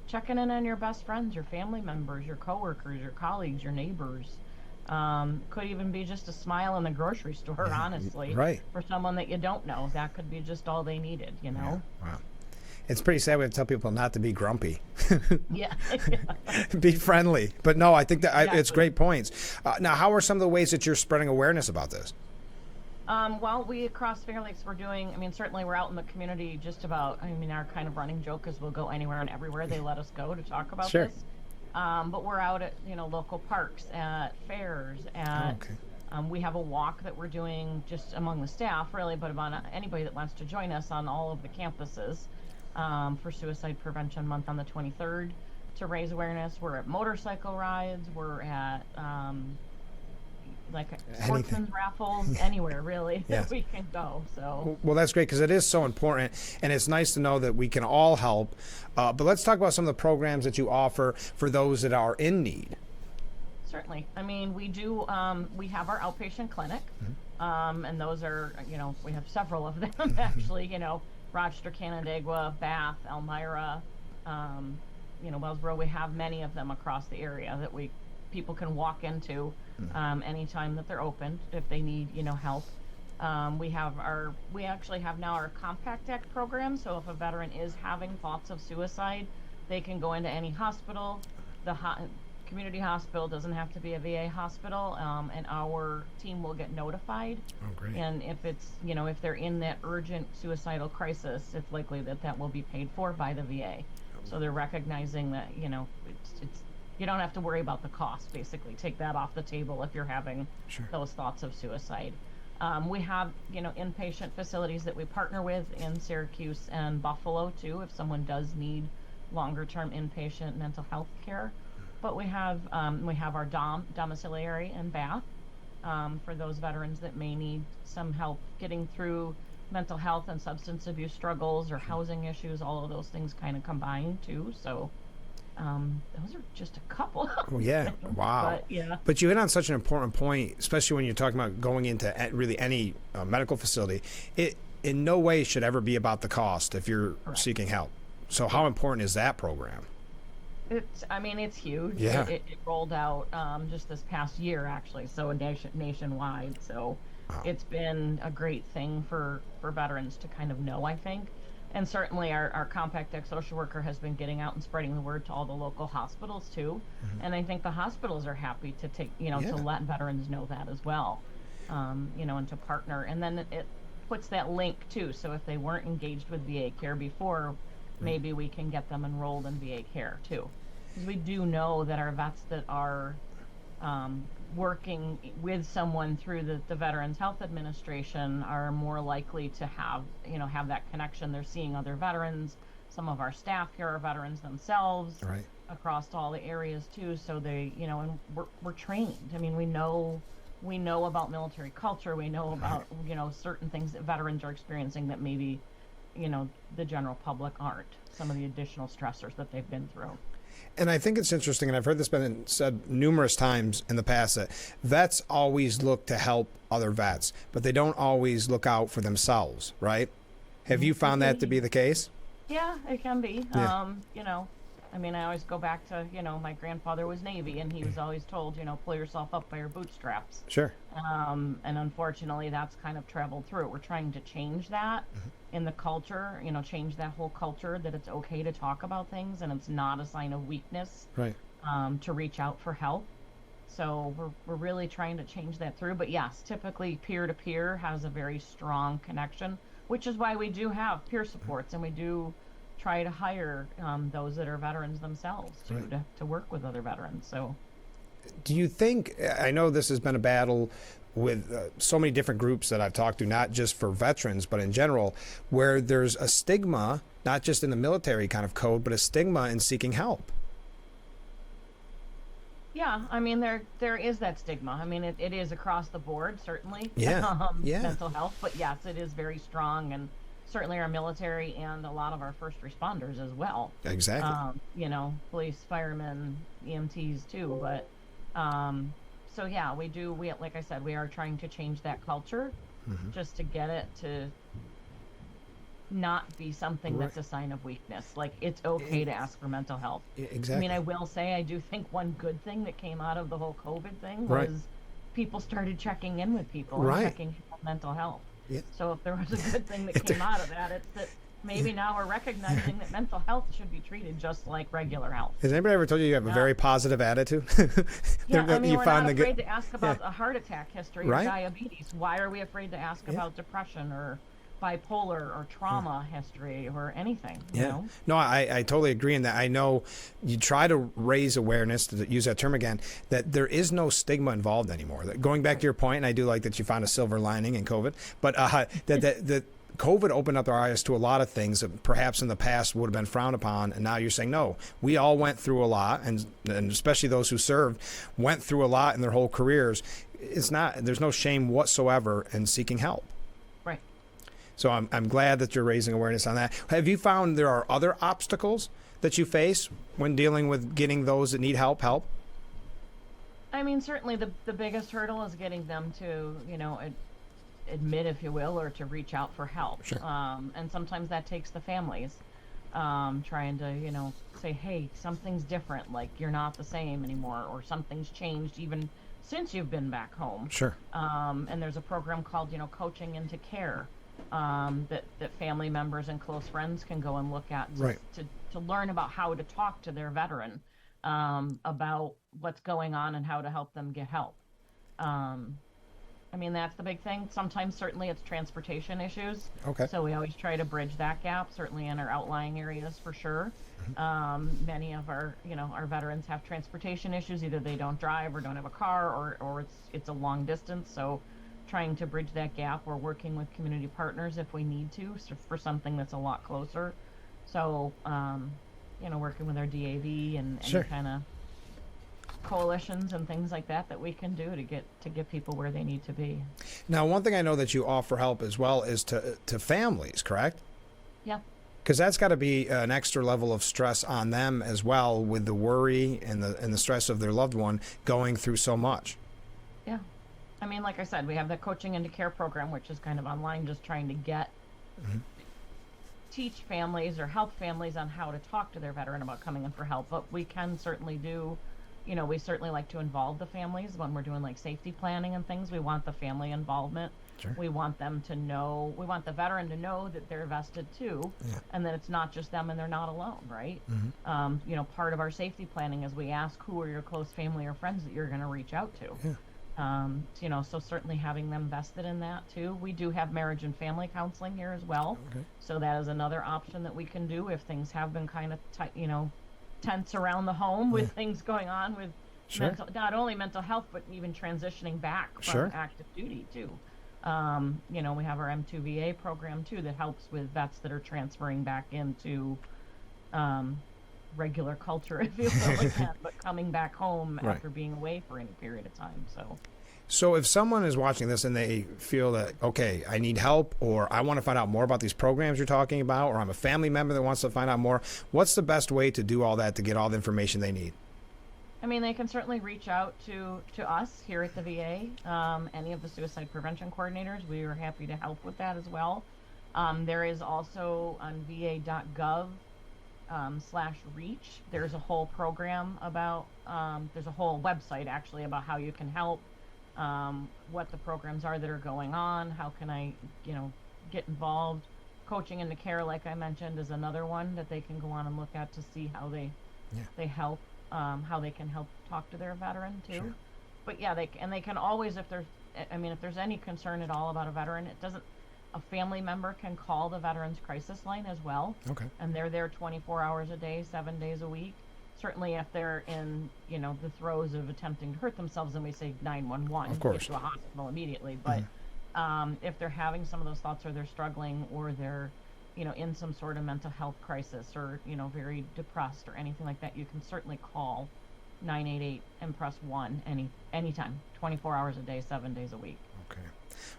checking in on your best friends, your family members, your coworkers, your colleagues, your neighbors. Could even be just a smile in the grocery store, honestly. Right. For someone that you don't know. That could be just all they needed, Yeah. Wow. It's pretty sad we have to tell people not to be grumpy. Yeah. Be friendly. But no, I think that exactly. It's great points. Now, how are some of the ways that you're spreading awareness about this? We across Finger Lakes, we're doing, certainly we're out in the community just about, our kind of running joke is we'll go anywhere and everywhere they let us go to talk about sure. this. But we're out at, local parks, at fairs, at, we have a walk that we're doing just among the staff, really, but about anybody that wants to join us on all of the campuses for Suicide Prevention Month on the 23rd to raise awareness. We're at motorcycle rides, we're at, sportsman's raffles, anywhere really that we can go. So well, that's great because it is so important, and it's nice to know that we can all help. But let's talk about some of the programs that you offer for those that are in need. Certainly. We do. We have our outpatient clinic, mm-hmm. And those are, we have several of them actually. Rochester, Canandaigua, Bath, Elmira, Wellsboro. We have many of them across the area that people can walk into anytime that they're open if they need help. We actually have now our Compact Act program, so if a veteran is having thoughts of suicide, they can go into any hospital. The community hospital doesn't have to be a VA hospital, and our team will get notified. Oh, great. And if it's if they're in that urgent suicidal crisis, it's likely that will be paid for by the VA. So they're recognizing that it's you don't have to worry about the cost, basically. Take that off the table if you're having sure. those thoughts of suicide. We have, inpatient facilities that we partner with in Syracuse and Buffalo, too, if someone does need longer-term inpatient mental health care. But we have our domiciliary in Bath for those veterans that may need some help getting through mental health and substance abuse struggles or housing issues. All of those things kind of combine, too, so... those are just a couple. Oh, yeah. Wow. But you hit on such an important point, especially when you're talking about going into really any medical facility. It in no way should ever be about the cost if you're Correct. Seeking help. So how important is that program? It's huge. Yeah. It rolled out just this past year, actually, so nationwide. So wow. It's been a great thing for veterans to kind of know, I think. And certainly our Compact Act social worker has been getting out and spreading the word to all the local hospitals too. Mm-hmm. And I think the hospitals are happy to take, to let veterans know that as well. and to partner. And then it puts that link too. So if they weren't engaged with VA care before, maybe we can get them enrolled in VA care too. Because we do know that our vets that are working with someone through the Veterans Health Administration are more likely to have that connection. They're seeing other veterans. Some of our staff here are veterans themselves, Right. across all the areas too. So they, and we're trained. I mean, we know about military culture. We know about, certain things that veterans are experiencing that maybe, the general public aren't. Some of the additional stressors that they've been through. And I think it's interesting, and I've heard this been said numerous times in the past, that vets always look to help other vets, but they don't always look out for themselves, right? Have you found that to be the case? Yeah, it can be. Yeah. I always go back to, my grandfather was Navy, and he was always told, pull yourself up by your bootstraps. Sure. And unfortunately, that's kind of traveled through. We're trying to change that in the culture, change that whole culture that it's okay to talk about things and it's not a sign of weakness, Right. to reach out for help. So we're really trying to change that through. But yes, typically peer-to-peer has a very strong connection, which is why we do have peer supports, and we do try to hire those that are veterans themselves to work with other veterans. So Do you think, I know this has been a battle with so many different groups that I've talked to, not just for veterans, but in general, where there's a stigma, not just in the military kind of code, but a stigma in seeking help. yeah, there is that stigma. It is across the board, certainly. Yeah. Yeah. Mental health, but yes, it is very strong, and certainly our military and a lot of our first responders as well. Exactly. Police, firemen, EMTs too. But so yeah, we like I said, we are trying to change that culture just to get it to not be something that's a sign of weakness. Like, it's okay to ask for mental health. Exactly. I will say, I do think one good thing that came out of the whole COVID thing was people started checking in with people and checking mental health. Yeah. So if there was a good thing that came out of that, it's that maybe now we're recognizing that mental health should be treated just like regular health. Has anybody ever told you have a very positive attitude? Yeah, You we're find not the afraid to ask about a heart attack history or Right. diabetes. Why are we afraid to ask about depression or bipolar or trauma history or anything? You know? No, I totally agree in that. I know you try to raise awareness, to use that term again, that there is no stigma involved anymore. That, going back to your point, and I do like that you found a silver lining in COVID, but that COVID opened up our eyes to a lot of things that perhaps in the past would have been frowned upon, and now you're saying, no, we all went through a lot, and especially those who served went through a lot in their whole careers. There's no shame whatsoever in seeking help. Right. So I'm glad that you're raising awareness on that. Have you found there are other obstacles that you face when dealing with getting those that need help? Certainly the biggest hurdle is getting them to, admit, if you will, or to reach out for help. Sure. And sometimes that takes the families trying to, say, hey, something's different, like you're not the same anymore, or something's changed even since you've been back home. Sure. And there's a program called, Coaching into Care, that family members and close friends can go and look at to learn about how to talk to their veteran about what's going on and how to help them get help. That's the big thing. Sometimes, certainly, it's transportation issues. Okay. So we always try to bridge that gap, certainly in our outlying areas for sure. Many of our veterans have transportation issues. Either they don't drive or don't have a car, or it's a long distance. So trying to bridge that gap, we're working with community partners if we need to for something that's a lot closer. So, working with our DAV and Sure. any kind of coalitions and things like that we can do to get people where they need to be. Now, one thing I know that you offer help as well is to families, correct? Yeah. Because that's got to be an extra level of stress on them as well, with the worry and the stress of their loved one going through so much. Yeah. Like I said, we have the Coaching into Care program, which is kind of online, just trying to teach families or help families on how to talk to their veteran about coming in for help. But we can certainly do, we certainly like to involve the families when we're doing like safety planning and things. We want the family involvement. Sure. We want them to know, we want the veteran to know that they're vested too, and that it's not just them and they're not alone, right? Part of our safety planning is we ask, who are your close family or friends that you're going to reach out to? So certainly having them vested in that too. We do have marriage and family counseling here as well. Okay. So that is another option that we can do if things have been kind of tight, tense around the home with things going on with Sure. not only mental health, but even transitioning back from Sure. active duty too. We have our M2VA program too that helps with vets that are transferring back into regular culture, if you will, again, but coming back home Right. after being away for any period of time. So if someone is watching this and they feel that, okay, I need help, or I want to find out more about these programs you're talking about, or I'm a family member that wants to find out more, what's the best way to do all that to get all the information they need? I mean, they can certainly reach out to us here at the VA, any of the suicide prevention coordinators. We are happy to help with that as well. There is also on va.gov /reach. There's a whole program about, there's a whole website actually about how you can help, what the programs are that are going on, how can I, get involved. Coaching into Care, like I mentioned, is another one that they can go on and look at to see how they help, how they can help talk to their veteran too. Sure. But yeah, they can always, if there's any concern at all about a veteran, a family member can call the Veterans Crisis Line as well. Okay. And they're there 24 hours a day, 7 days a week. Certainly if they're in, the throes of attempting to hurt themselves, then we say 911. Of course. Get to a hospital immediately. But if they're having some of those thoughts, or they're struggling, or they're, in some sort of mental health crisis, or, very depressed or anything like that, you can certainly call 988 and press 1 anytime, 24 hours a day, 7 days a week. Okay.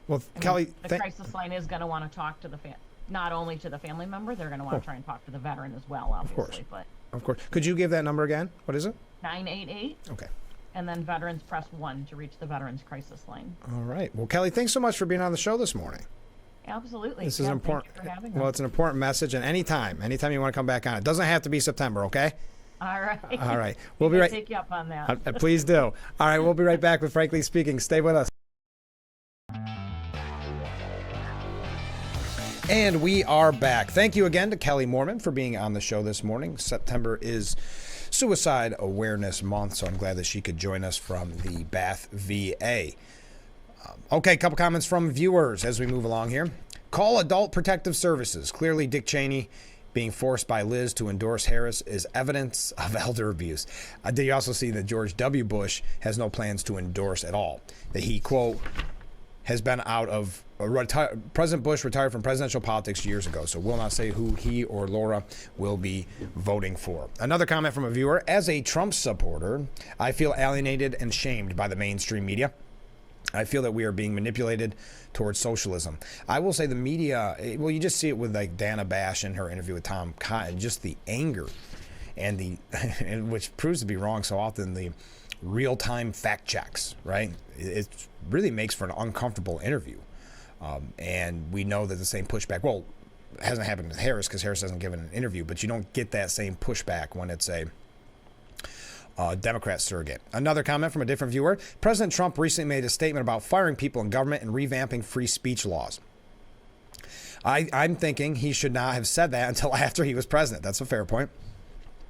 Well, Kelly, the crisis line is going to want to talk to not only to the family member, they're going to want to try and talk to the veteran as well, obviously. Of course. Could you give that number again? What is it? 988. Okay. And then veterans press 1 to reach the Veterans Crisis Line. All right. Well, Kelly, thanks so much for being on the show this morning. Absolutely. This is important. Thank you for having Well, us. it's an important message, and anytime you want to come back on, it doesn't have to be September, okay? All right. All right. We'll be right. Take you up on that. Please do. All right. We'll be right back with Frankly Speaking. Stay with us. And we are back. Thank you again to Kelly Moorman for being on the show this morning. September is Suicide Awareness Month, so I'm glad that she could join us from the Bath VA. Okay, a couple comments from viewers as we move along here. Call Adult Protective Services. Clearly, Dick Cheney being forced by Liz to endorse Harris is evidence of elder abuse. Did you also see that George W. Bush has no plans to endorse at all? That he, quote, has been out of President Bush retired from presidential politics years ago, so will not say who he or Laura will be voting for. Another comment from a viewer: as a Trump supporter, I feel alienated and shamed by the mainstream media. I feel that we are being manipulated towards socialism. I will say the media, well, you just see it with like Dana Bash in her interview with Tom Cotton, just the anger and which proves to be wrong so often, the real-time fact checks, right? It really makes for an uncomfortable interview. And we know that the same pushback, well, it hasn't happened with Harris because Harris hasn't given an interview, but you don't get that same pushback when it's a Democrat surrogate. Another comment from a different viewer: President Trump recently made a statement about firing people in government and revamping free speech laws. I'm thinking he should not have said that until after he was president. That's a fair point.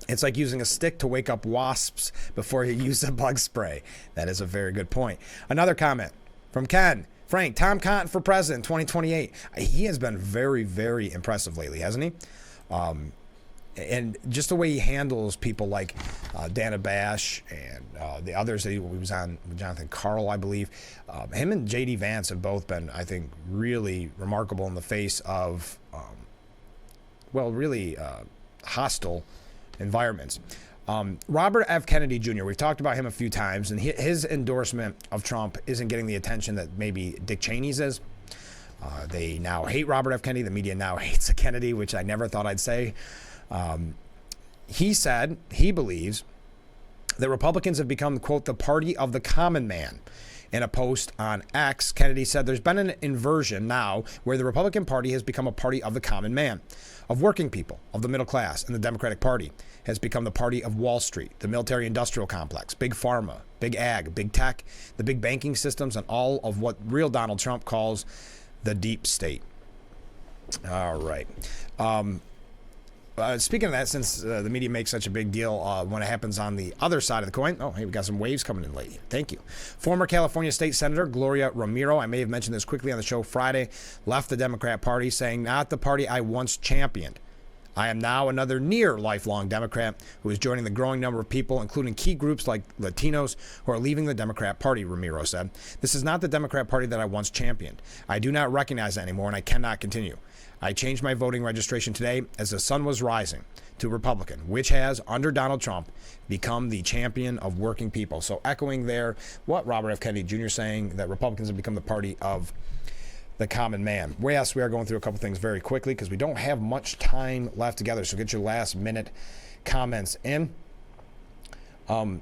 It's like using a stick to wake up wasps before you use a bug spray. That is a very good point. Another comment from Ken. Frank, Tom Cotton for president 2028. He has been very, very impressive lately, hasn't he? And just the way he handles people like Dana Bash and the others that he was on with Jonathan Karl, I believe. Him and J.D. Vance have both been, I think, really remarkable in the face of, really hostile environments. Robert F. Kennedy Jr., we've talked about him a few times, and his endorsement of Trump isn't getting the attention that maybe Dick Cheney's is. They now hate Robert F. Kennedy. The media now hates Kennedy, which I never thought I'd say. He said he believes that Republicans have become, quote, the party of the common man. In a post on X, Kennedy said there's been an inversion now where the Republican Party has become a party of the common man, of working people, of the middle class, and the Democratic Party has become the party of Wall Street, the military-industrial complex, big pharma, big ag, big tech, the big banking systems, and all of what real Donald Trump calls the deep state. All right. speaking of that, since the media makes such a big deal when it happens on the other side of the coin, oh, hey, we got some waves coming in late. Thank you. Former California State Senator Gloria Ramiro, I may have mentioned this quickly on the show Friday, left the Democrat Party, saying, not the party I once championed. I am now another near lifelong Democrat who is joining the growing number of people, including key groups like Latinos, who are leaving the Democrat Party, Ramiro said. This is not the Democrat Party that I once championed. I do not recognize it anymore, and I cannot continue. I changed my voting registration today as the sun was rising to Republican, which has, under Donald Trump, become the champion of working people. So echoing there what Robert F. Kennedy Jr. saying, that Republicans have become the party of the common man. Yes, we are going through a couple things very quickly because we don't have much time left together. So get your last minute comments in. Oh,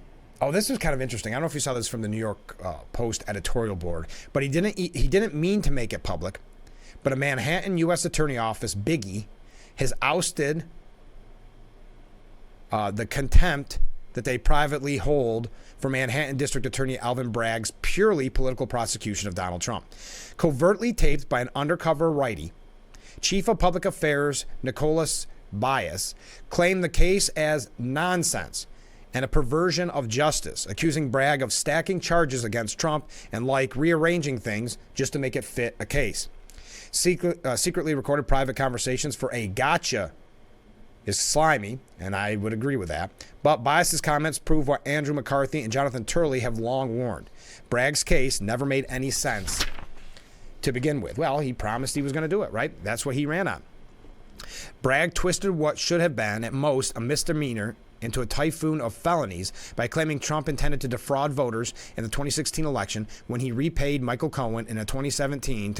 this is kind of interesting. I don't know if you saw this from the New York Post editorial board, but he didn't mean to make it public. But a Manhattan U.S. Attorney Office biggie has ousted the contempt that they privately hold for Manhattan District Attorney Alvin Bragg's purely political prosecution of Donald Trump. Covertly taped by an undercover righty, Chief of Public Affairs Nicholas Bias claimed the case as nonsense and a perversion of justice, accusing Bragg of stacking charges against Trump and rearranging things just to make it fit a case. Secretly recorded private conversations for a gotcha is slimy, and I would agree with that. But Bias's comments prove what Andrew McCarthy and Jonathan Turley have long warned. Bragg's case never made any sense to begin with. Well, he promised he was going to do it, right? That's what he ran on. Bragg twisted what should have been, at most, a misdemeanor into a typhoon of felonies by claiming Trump intended to defraud voters in the 2016 election when he repaid Michael Cohen in 2017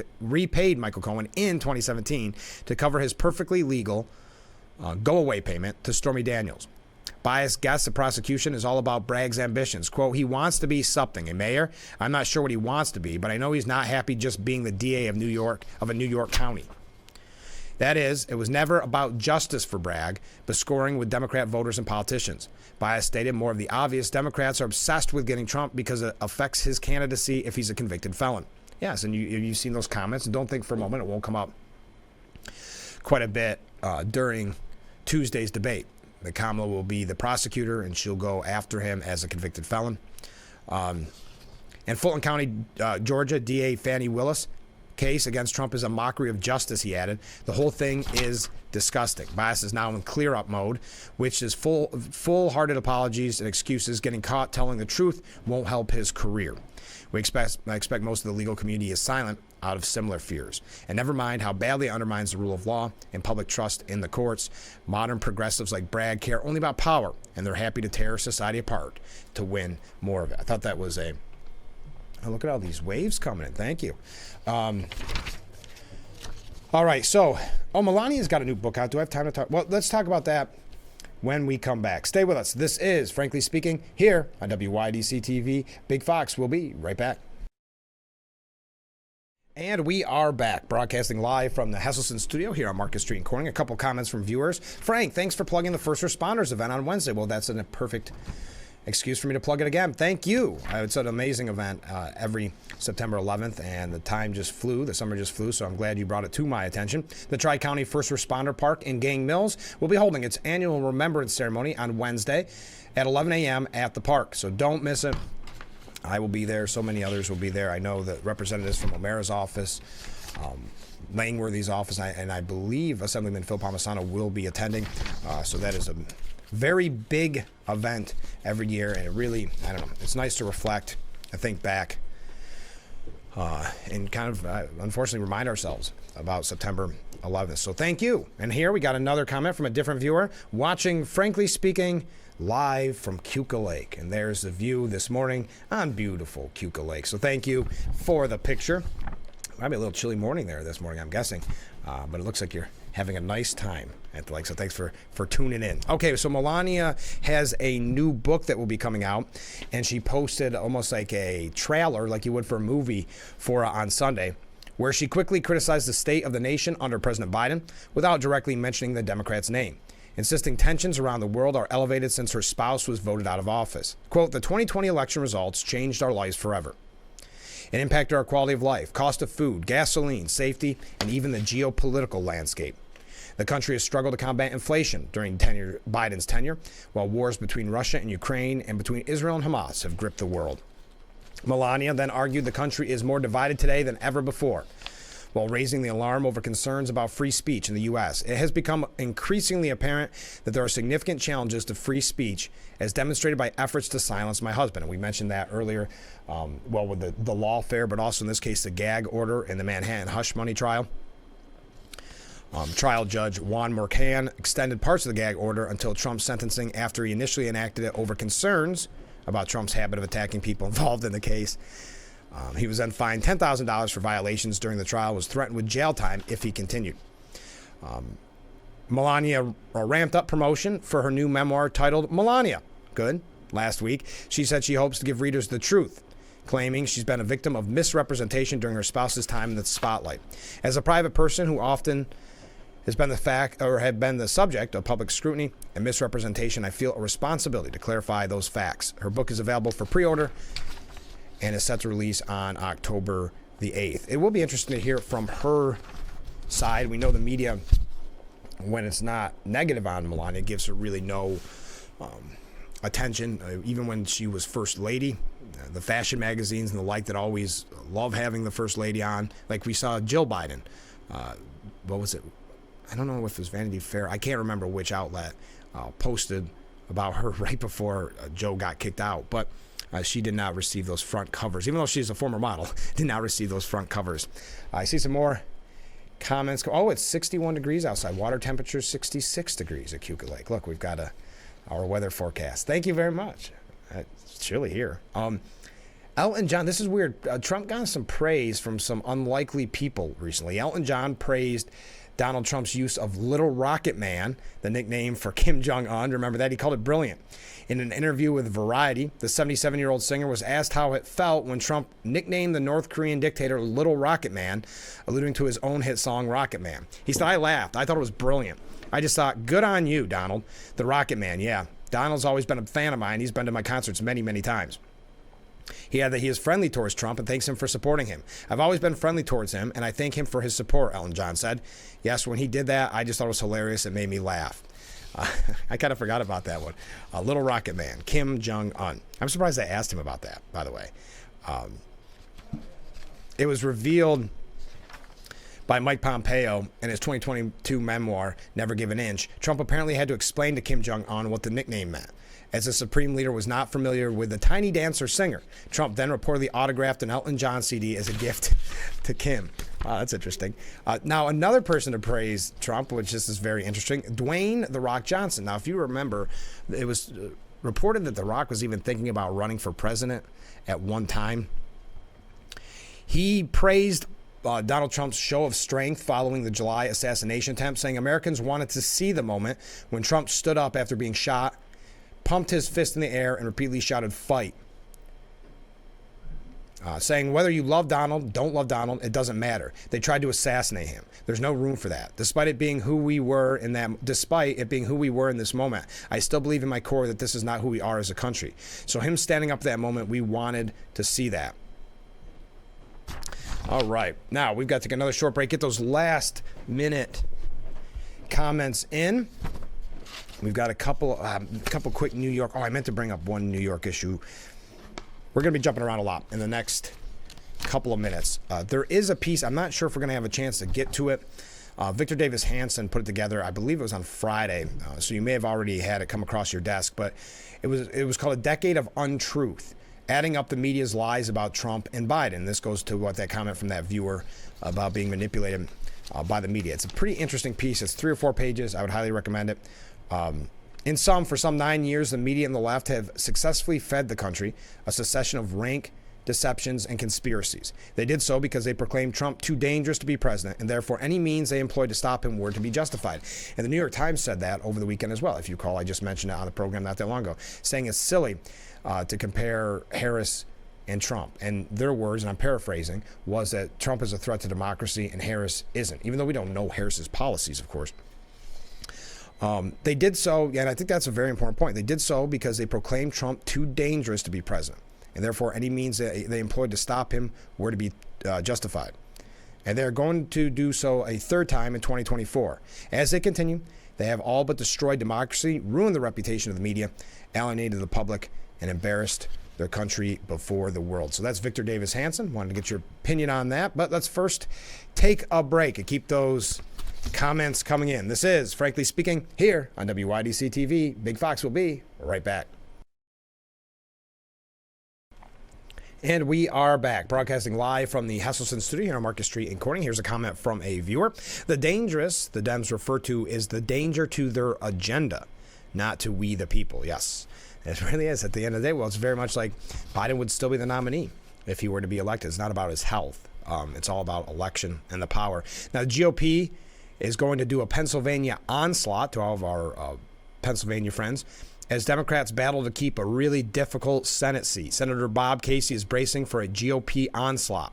to cover his perfectly legal go-away payment to Stormy Daniels. Bias guessed the prosecution is all about Bragg's ambitions. Quote, he wants to be something, a mayor. I'm not sure what he wants to be, but I know he's not happy just being the DA of New York, of a New York county. That is, it was never about justice for Bragg, but scoring with Democrat voters and politicians. Bias stated more of the obvious. Democrats are obsessed with getting Trump because it affects his candidacy if he's a convicted felon. Yes, and you've seen those comments, and don't think for a moment it won't come up quite a bit during Tuesday's debate. That Kamala will be the prosecutor, and she'll go after him as a convicted felon. And Fulton County, Georgia, DA Fannie Willis case against Trump is a mockery of justice, he added. The whole thing is disgusting. Bias is now in clear-up mode, which is full-hearted apologies and excuses. Getting caught telling the truth won't help his career. I expect most of the legal community is silent out of similar fears. And never mind how badly it undermines the rule of law and public trust in the courts. Modern progressives like Bragg care only about power, and they're happy to tear society apart to win more of it. I thought that was oh, look at all these waves coming in. Thank you. All right, so, Melania's got a new book out. Do I have time to talk? Well, let's talk about that when we come back. Stay with us. This is Frankly Speaking here on WYDC TV. Big Fox will be right back. And we are back, broadcasting live from the Hesselson studio here on Market Street in Corning. A couple comments from viewers. Frank, thanks for plugging the First Responders event on Wednesday. Well, that's a perfect excuse for me to plug it again. Thank you. It's an amazing event every September 11th, and the time just flew. The summer just flew, so I'm glad you brought it to my attention. The Tri-County First Responder Park in Gang Mills will be holding its annual remembrance ceremony on Wednesday at 11 a.m. at the park, so don't miss it. I will be there. So many others will be there. I know that representatives from O'Mara's office, Langworthy's office, and I believe Assemblyman Phil Palmisano will be attending. So that is a very big event every year, and it really, I don't know, it's nice to reflect and think back and kind of, unfortunately, remind ourselves about September 11th. So thank you. And here we got another comment from a different viewer watching Frankly Speaking live from Keuka Lake. And there's the view this morning on beautiful Keuka Lake. So thank you for the picture. Might be a little chilly morning there this morning, I'm guessing. But it looks like you're having a nice time at the lake. So thanks for tuning in. Okay, so Melania has a new book that will be coming out. And she posted almost like a trailer, like you would for a movie, for on Sunday, where she quickly criticized the state of the nation under President Biden without directly mentioning the Democrat's name, insisting tensions around the world are elevated since her spouse was voted out of office. Quote, the 2020 election results changed our lives forever. It impacted our quality of life, cost of food, gasoline, safety, and even the geopolitical landscape. The country has struggled to combat inflation during Biden's tenure, while wars between Russia and Ukraine and between Israel and Hamas have gripped the world. Melania then argued the country is more divided today than ever before, while raising the alarm over concerns about free speech in the U.S. It has become increasingly apparent that there are significant challenges to free speech, as demonstrated by efforts to silence my husband. And we mentioned that earlier, with the lawfare, but also in this case, the gag order in the Manhattan hush money trial. Trial judge Juan Mercan extended parts of the gag order until Trump's sentencing after he initially enacted it over concerns about Trump's habit of attacking people involved in the case. He was then fined $10,000 for violations during the trial, was threatened with jail time if he continued. Melania ramped up promotion for her new memoir titled Melania. Good. Last week, she said she hopes to give readers the truth, claiming she's been a victim of misrepresentation during her spouse's time in the spotlight. As a private person who often has been the subject of public scrutiny and misrepresentation, I feel a responsibility to clarify those facts. Her book is available for pre-order and is set to release on October the 8th. It will be interesting to hear from her side. We know the media, when it's not negative on Melania, gives her really no attention. Even when she was First Lady, the fashion magazines and the like that always love having the First Lady on. Like we saw Jill Biden. What was it? I don't know if it was Vanity Fair. I can't remember which outlet posted about her right before Joe got kicked out. But she did not receive those front covers, even though she's a former model, did not receive those front covers. I see some more comments. Oh, it's 61 degrees outside. Water temperature 66 degrees at Keuka Lake. Look, we've got our weather forecast. Thank you very much. It's chilly here. Elton John, this is weird. Trump got some praise from some unlikely people recently. Elton John praised Donald Trump's use of Little Rocket Man, the nickname for Kim Jong-un. Remember that? He called it brilliant. In an interview with Variety, the 77-year-old singer was asked how it felt when Trump nicknamed the North Korean dictator Little Rocket Man, alluding to his own hit song, Rocket Man. He said, I laughed. I thought it was brilliant. I just thought, good on you, Donald. The Rocket Man, yeah. Donald's always been a fan of mine. He's been to my concerts many, many times. He is friendly towards Trump and thanks him for supporting him. I've always been friendly towards him, and I thank him for his support, Elton John said. Yes, when he did that, I just thought it was hilarious. It made me laugh. I kind of forgot about that one. Little Rocket Man, Kim Jong-un. I'm surprised they asked him about that, by the way. It was revealed by Mike Pompeo in his 2022 memoir, Never Give an Inch. Trump apparently had to explain to Kim Jong-un what the nickname meant, as the Supreme Leader was not familiar with the Tiny Dancer singer. Trump then reportedly autographed an Elton John CD as a gift to Kim. Wow, that's interesting. Now, another person to praise Trump, which this is very interesting, Dwayne The Rock Johnson. Now, if you remember, it was reported that The Rock was even thinking about running for president at one time. He praised Donald Trump's show of strength following the July assassination attempt, saying Americans wanted to see the moment when Trump stood up after being shot, pumped his fist in the air, and repeatedly shouted, fight. Saying whether you love Donald, don't love Donald, it doesn't matter. They tried to assassinate him. There's no room for that. Despite it being who we were in this moment, I still believe in my core that this is not who we are as a country. So him standing up at that moment, we wanted to see that. All right. Now, we've got to take another short break. Get those last minute comments in. We've got a couple quick New York. Oh, I meant to bring up one New York issue. We're going to be jumping around a lot in the next couple of minutes. There is a piece. I'm not sure if we're going to have a chance to get to it. Victor Davis Hanson put it together. I believe it was on Friday. So you may have already had it come across your desk. But it was called A Decade of Untruth, adding up the media's lies about Trump and Biden. This goes to what that comment from that viewer about being manipulated by the media. It's a pretty interesting piece. It's 3 or 4 pages. I would highly recommend it. For some 9 years, the media and the left have successfully fed the country a succession of rank deceptions and conspiracies. They did so because they proclaimed Trump too dangerous to be president, and therefore any means they employed to stop him were to be justified. And the New York Times said that over the weekend as well. If you recall, I just mentioned it on the program not that long ago, saying it's silly to compare Harris and Trump. And their words, and I'm paraphrasing, was that Trump is a threat to democracy and Harris isn't, even though we don't know Harris's policies, of course. They did so, and I think that's a very important point. They did so because they proclaimed Trump too dangerous to be president, and therefore any means that they employed to stop him were to be justified. and they're going to do so a third time in 2024. As they continue, they have all but destroyed democracy, ruined the reputation of the media, alienated the public, and embarrassed their country before the world. So that's Victor Davis Hanson. Wanted to get your opinion on that. But let's first take a break and keep those comments coming in. This is Frankly Speaking here on WYDC TV. Big Fox will be right back. And we are back, broadcasting live from the Hesselson studio here on Market Street in Corning. Here's a comment from a viewer. The dangerous, the Dems refer to, is the danger to their agenda, not to we the people. Yes, it really is. At the end of the day, well, it's very much like Biden would still be the nominee if he were to be elected. It's not about his health. It's all about election and the power. Now, the GOP is going to do a Pennsylvania onslaught to all of our Pennsylvania friends as Democrats battle to keep a really difficult Senate seat. Senator Bob Casey is bracing for a GOP onslaught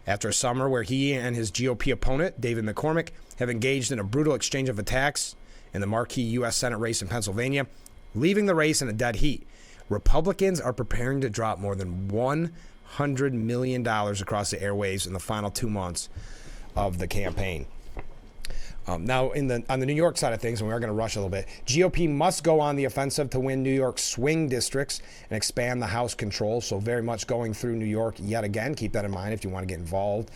after a summer where he and his GOP opponent, David McCormick, have engaged in a brutal exchange of attacks in the marquee U.S. Senate race in Pennsylvania, leaving the race in a dead heat. Republicans are preparing to drop more than $100 million across the airwaves in the final 2 months of the campaign. Now, on the New York side of things, and we are going to rush a little bit, GOP must go on the offensive to win New York swing districts and expand the House control. So very much going through New York yet again. Keep that in mind if you want to get involved.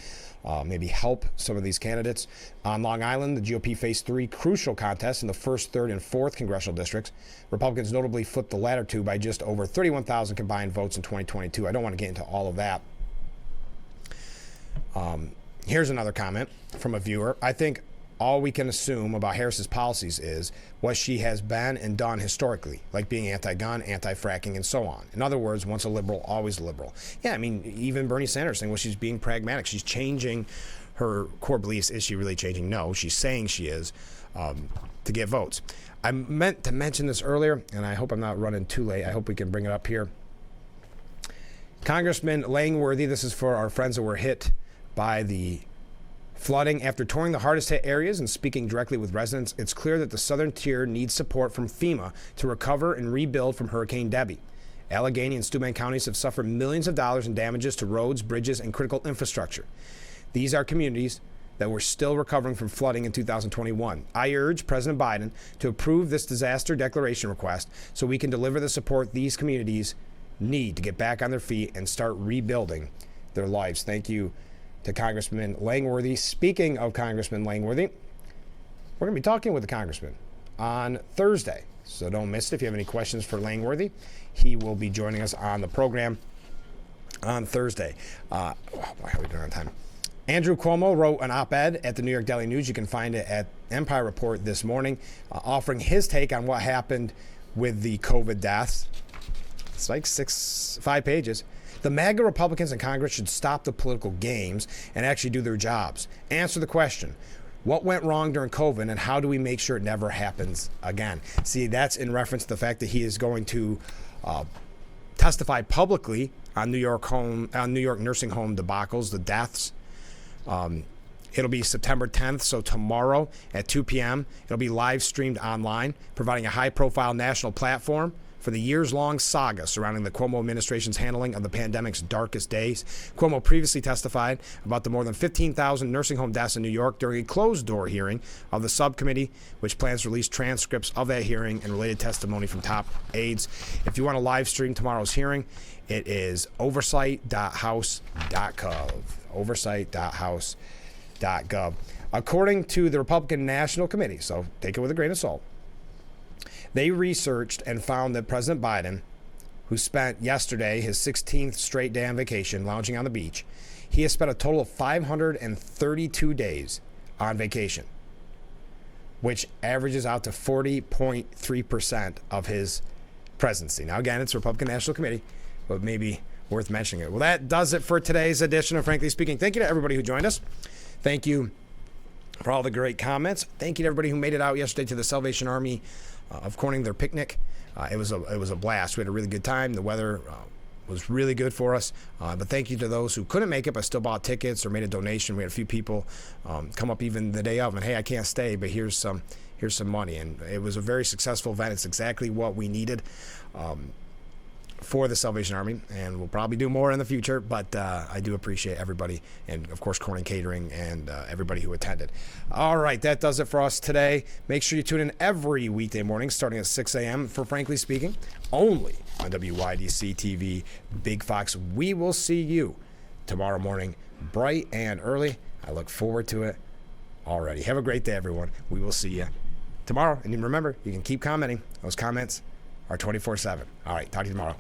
Maybe help some of these candidates. On Long Island, the GOP faced 3 crucial contests in the 1st, 3rd, and 4th congressional districts. Republicans notably flipped the latter 2 by just over 31,000 combined votes in 2022. I don't want to get into all of that. Here's another comment from a viewer. I think all we can assume about Harris's policies is what she has been and done historically, like being anti-gun, anti-fracking, and so on. In other words, once a liberal, always a liberal. Yeah, I mean, even Bernie Sanders saying, well, she's being pragmatic. She's changing her core beliefs. Is she really changing? No, she's saying she is to get votes. I meant to mention this earlier, and I hope I'm not running too late. I hope we can bring it up here. Congressman Langworthy, this is for our friends that were hit by the flooding. After touring the hardest hit areas and speaking directly with residents, it's clear that the southern tier needs support from FEMA to recover and rebuild from Hurricane Debby. Allegheny and Steuben counties have suffered millions of dollars in damages to roads, bridges, and critical infrastructure. These are communities that were still recovering from flooding in 2021. I urge President Biden to approve this disaster declaration request so we can deliver the support these communities need to get back on their feet and start rebuilding their lives. Thank you to Congressman Langworthy. Speaking of Congressman Langworthy, we're going to be talking with the congressman on Thursday, so don't miss it. If you have any questions for Langworthy, he will be joining us on the program on Thursday. How are we doing on time? Andrew Cuomo wrote an op-ed at the New York Daily News. You can find it at Empire Report this morning, offering his take on what happened with the COVID deaths. It's like 5 pages. The MAGA Republicans in Congress should stop the political games and actually do their jobs. Answer the question, what went wrong during COVID and how do we make sure it never happens again? See, that's in reference to the fact that he is going to testify publicly on New York nursing home debacles, the deaths. It'll be September 10th, so tomorrow at 2 p.m. It'll be live streamed online, providing a high-profile national platform for the years-long saga surrounding the Cuomo administration's handling of the pandemic's darkest days. Cuomo previously testified about the more than 15,000 nursing home deaths in New York during a closed-door hearing of the subcommittee, which plans to release transcripts of that hearing and related testimony from top aides. If you want to live stream tomorrow's hearing, it is oversight.house.gov. Oversight.house.gov. According to the Republican National Committee, so take it with a grain of salt, they researched and found that President Biden, who spent yesterday his 16th straight day on vacation lounging on the beach, he has spent a total of 532 days on vacation, which averages out to 40.3% of his presidency. Now, again, it's Republican National Committee, but maybe worth mentioning it. Well, that does it for today's edition of Frankly Speaking. Thank you to everybody who joined us. Thank you for all the great comments. Thank you to everybody who made it out yesterday to the Salvation Army of Corning, their picnic. It was a blast. We had a really good time. The weather was really good for us. But thank you to those who couldn't make it but still bought tickets or made a donation. We had a few people come up even the day of and, hey, I can't stay, but here's some money. And it was a very successful event. It's exactly what we needed. for the Salvation Army, and we'll probably do more in the future, but I do appreciate everybody, and of course Corning Catering and everybody who attended. All right, that does it for us today. Make sure you tune in every weekday morning starting at 6 a.m. for Frankly Speaking, only on WYDC TV Big Fox. We will see you tomorrow morning, bright and early. I look forward to it already. Have a great day, everyone. We will see you tomorrow. And remember, you can keep commenting. Those comments are 24/7. All right, talk to you tomorrow.